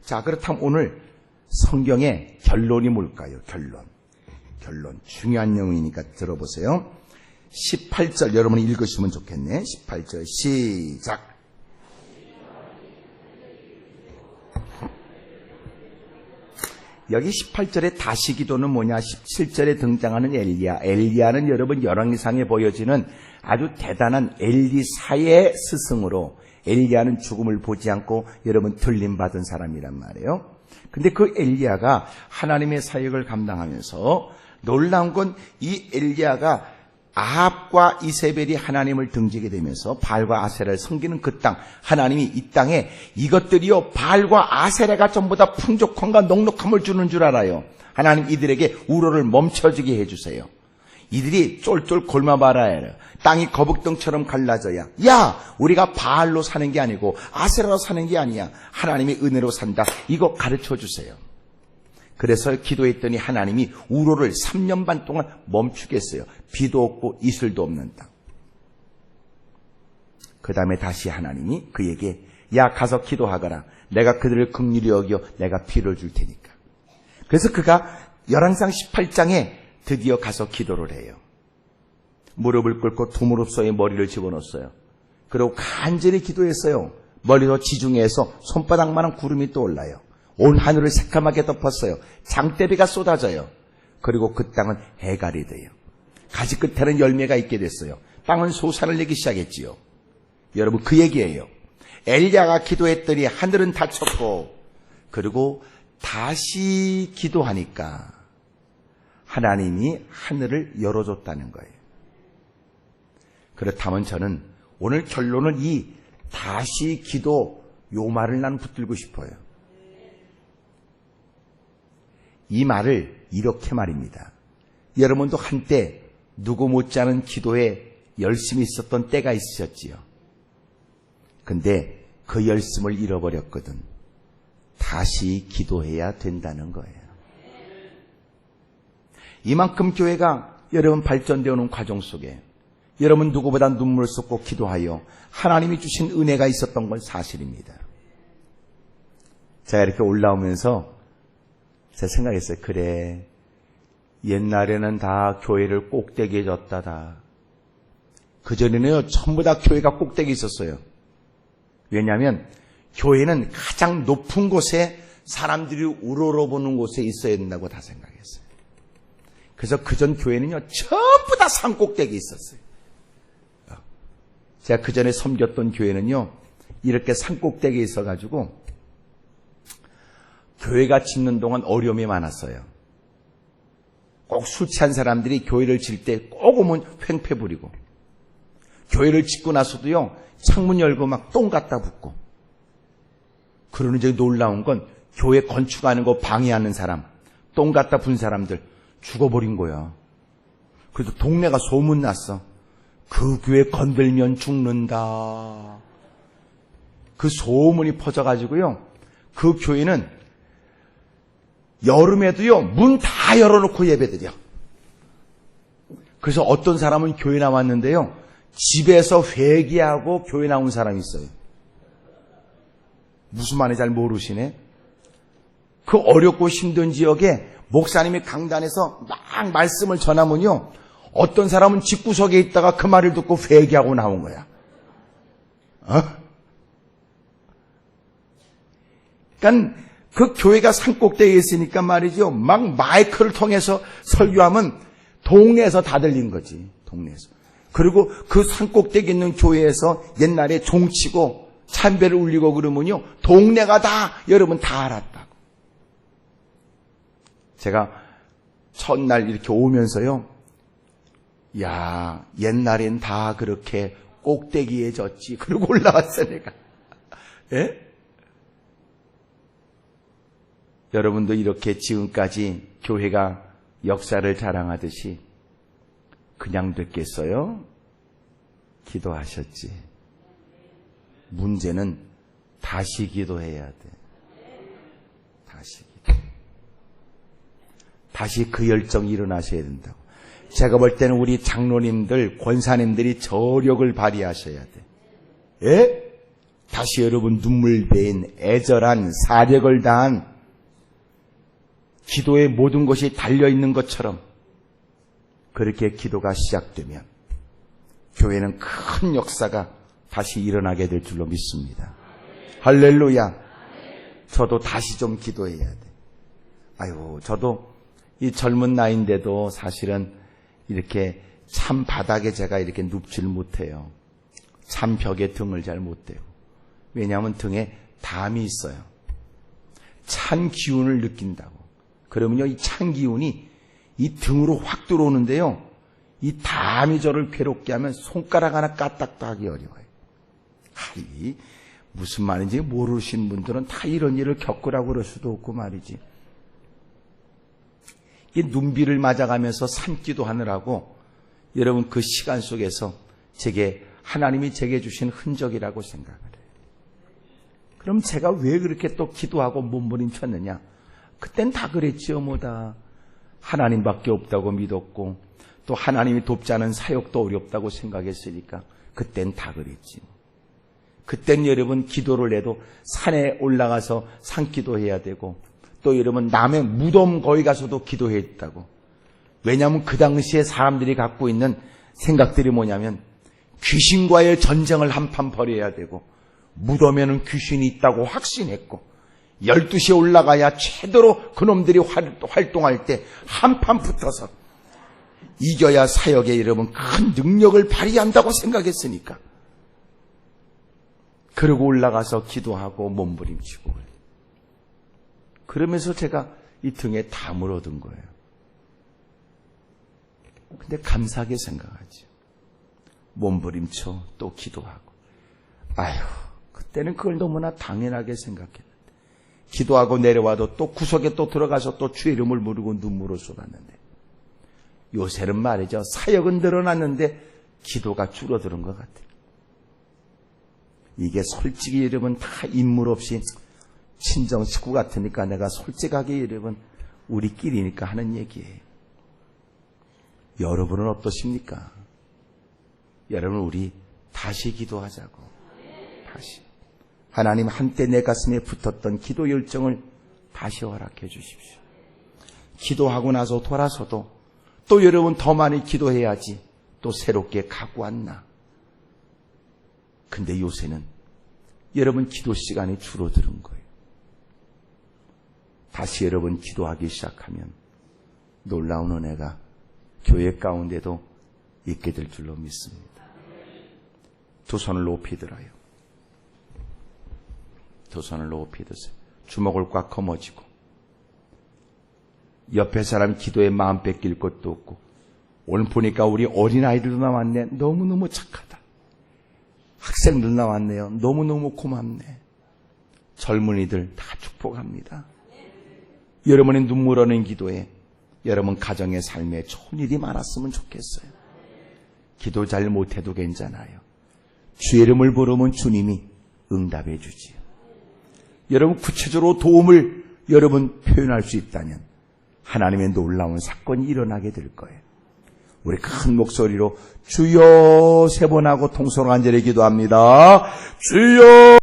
자, 그렇다면 오늘 성경의 결론이 뭘까요? 결론. 중요한 내용이니까 들어보세요. 18절 여러분이 읽으시면 좋겠네. 18절 시작. 여기 18절의 다시 기도는 뭐냐? 17절에 등장하는 엘리야. 엘리야는 여러분 열왕기상에 보여지는 아주 대단한 엘리사의 스승으로 엘리야는 죽음을 보지 않고 여러분 들림받은 사람이란 말이에요. 근데 그 엘리야가 하나님의 사역을 감당하면서 놀라운 건 이 엘리야가 아합과 이세벨이 하나님을 등지게 되면서 바알과 아세라를 섬기는 그 땅, 하나님이 이 땅에 이것들이요 바알과 아세라가 전부 다 풍족함과 넉넉함을 주는 줄 알아요. 하나님 이들에게 우로를 멈춰지게 해주세요. 이들이 쫄쫄 골마봐라. 땅이 거북등처럼 갈라져야, 야, 우리가 바알로 사는 게 아니고 아세라로 사는 게 아니야. 하나님의 은혜로 산다. 이거 가르쳐 주세요. 그래서 기도했더니 하나님이 우로를 3년 반 동안 멈추게 했어요. 비도 없고 이슬도 없는 땅. 그 다음에 다시 하나님이 그에게 야, 가서 기도하거라. 내가 그들을 긍휼히 여겨 내가 비를 줄 테니까. 그래서 그가 열왕기상 18장에 드디어 가서 기도를 해요. 무릎을 꿇고 두 무릎 사이에 머리를 집어넣었어요. 그리고 간절히 기도했어요. 멀리서 지중해에서 손바닥만한 구름이 떠올라요. 온 하늘을 새까맣게 덮었어요. 장대비가 쏟아져요. 그리고 그 땅은 해갈이 돼요. 가지 끝에는 열매가 있게 됐어요. 땅은 소산을 내기 시작했지요. 여러분, 그 얘기예요. 엘리야가 기도했더니 하늘은 닫혔고, 그리고 다시 기도하니까 하나님이 하늘을 열어줬다는 거예요. 그렇다면 저는 오늘 결론은 이 다시 기도 요 말을 난 붙들고 싶어요. 이 말을 이렇게 말입니다. 여러분도 한때 누구 못지않은 기도에 열심히 있었던 때가 있으셨지요. 근데 그 열심을 잃어버렸거든. 다시 기도해야 된다는 거예요. 이만큼 교회가 여러분 발전되어 오는 과정 속에 여러분 누구보다 눈물을 쏟고 기도하여 하나님이 주신 은혜가 있었던 건 사실입니다. 제가 이렇게 올라오면서 제가 생각했어요. 그래, 옛날에는 다 교회를 꼭대기에 졌다다. 그전에는요, 전부 다 교회가 꼭대기에 있었어요. 왜냐하면 교회는 가장 높은 곳에 사람들이 우러러보는 곳에 있어야 된다고 다 생각했어요. 그래서 그전 교회는요, 전부 다 산 꼭대기에 있었어요. 제가 그전에 섬겼던 교회는요, 이렇게 산 꼭대기에 있어가지고 교회가 짓는 동안 어려움이 많았어요. 꼭 술 취한 사람들이 교회를 질 때 꼭 오면 횡패 부리고, 교회를 짓고 나서도요, 창문 열고 막 똥 갖다 붓고. 그러는 적이 놀라운 건 교회 건축하는 거 방해하는 사람, 똥 갖다 분 사람들 죽어버린 거야. 그래도 동네가 소문났어. 그 교회 건들면 죽는다. 그 소문이 퍼져가지고요, 그 교회는 여름에도요, 문 다 열어놓고 예배드려. 그래서 어떤 사람은 교회 나왔는데요, 집에서 회개하고 교회 나온 사람이 있어요. 무슨 말인지 잘 모르시네. 그 어렵고 힘든 지역에 목사님이 강단에서 막 말씀을 전하면요, 어떤 사람은 집구석에 있다가 그 말을 듣고 회개하고 나온 거야. 그러니까 그 교회가 산꼭대기에 있으니까 말이죠, 막 마이크를 통해서 설교하면 동네에서 다 들린 거지. 동네에서. 그리고 그 산꼭대기에 있는 교회에서 옛날에 종치고 참배를 울리고 그러면요, 동네가 다, 여러분 다 알았다고. 제가 첫날 이렇게 오면서요, 야, 옛날엔 다 그렇게 꼭대기에 졌지. 그러고 올라왔어, 내가. 예? 여러분도 이렇게 지금까지 교회가 역사를 자랑하듯이 그냥 듣겠어요? 기도하셨지. 문제는 다시 기도해야 돼. 다시 기도. 다시 그 열정이 일어나셔야 된다고. 제가 볼 때는 우리 장로님들, 권사님들이 저력을 발휘하셔야 돼. 예? 다시 여러분 눈물 베인 애절한 사력을 다한 기도의 모든 것이 달려있는 것처럼 그렇게 기도가 시작되면 교회는 큰 역사가 다시 일어나게 될 줄로 믿습니다. 할렐루야. 저도 다시 좀 기도해야 돼. 아이고, 저도 이 젊은 나이인데도 사실은 이렇게 참 바닥에 제가 이렇게 눕질 못해요. 참 벽에 등을 잘 못 대고. 왜냐하면 등에 담이 있어요. 찬 기운을 느낀다고. 그러면요, 이 찬 기운이 이 등으로 확 들어오는데요, 이 담이 저를 괴롭게 하면 손가락 하나 까딱도 하기 어려워요. 이 무슨 말인지 모르시는 분들은 다 이런 일을 겪으라고 그럴 수도 없고 말이지. 이 눈비를 맞아가면서 산기도 하느라고 여러분 그 시간 속에서 하나님이 제게 주신 흔적이라고 생각을 해요. 그럼 제가 왜 그렇게 또 기도하고 몸부림쳤느냐? 그땐 다 그랬지요, 뭐다. 하나님밖에 없다고 믿었고 또 하나님이 돕지 않은 사역도 어렵다고 생각했으니까 그땐 다 그랬지. 그땐 여러분 기도를 해도 산에 올라가서 산기도해야 되고 또 여러분 남의 무덤 거기 가서도 기도했다고. 왜냐하면 그 당시에 사람들이 갖고 있는 생각들이 뭐냐면 귀신과의 전쟁을 한판 벌여야 되고 무덤에는 귀신이 있다고 확신했고 12시에 올라가야 최대로 그놈들이 활동할 때 한판 붙어서 이겨야 사역에 여러분 큰 능력을 발휘한다고 생각했으니까 그러고 올라가서 기도하고 몸부림치고 그러면서 제가 이 등에 담을 얻은 거예요. 근데 감사하게 생각하죠. 몸부림쳐 또 기도하고. 아휴, 그때는 그걸 너무나 당연하게 생각했는데, 기도하고 내려와도 또 구석에 또 들어가서 또 주의 이름을 부르고 눈물을 쏟았는데, 요새는 말이죠, 사역은 늘어났는데 기도가 줄어드는 것 같아요. 이게 솔직히 여러분 다 인물 없이 친정 식구 같으니까 내가 솔직하게 여러분 우리끼리니까 하는 얘기예요. 여러분은 어떠십니까? 여러분, 우리 다시 기도하자고. 다시. 하나님, 한때 내 가슴에 붙었던 기도 열정을 다시 허락해 주십시오. 기도하고 나서 돌아서도 또 여러분 더 많이 기도해야지 또 새롭게 갖고 왔나. 근데 요새는 여러분 기도 시간이 줄어드는 거예요. 다시 여러분 기도하기 시작하면 놀라운 은혜가 교회 가운데도 있게 될 줄로 믿습니다. 두 손을 높이 들어요. 두 손을 높이 드세요. 주먹을 꽉 거머쥐고. 옆에 사람 기도에 마음 뺏길 것도 없고, 오늘 보니까 우리 어린아이들도 나왔네. 너무너무 착하다. 학생들 나왔네요. 너무너무 고맙네. 젊은이들 다 축복합니다. 여러분의 눈물 어는 기도에 여러분 가정의 삶에 좋은 일이 많았으면 좋겠어요. 기도 잘 못해도 괜찮아요. 주의 이름을 부르면 주님이 응답해 주지요. 여러분 구체적으로 도움을 여러분 표현할 수 있다면 하나님의 놀라운 사건이 일어나게 될 거예요. 우리 큰 목소리로 주여 세 번 하고 통성한절에 기도합니다. 주여.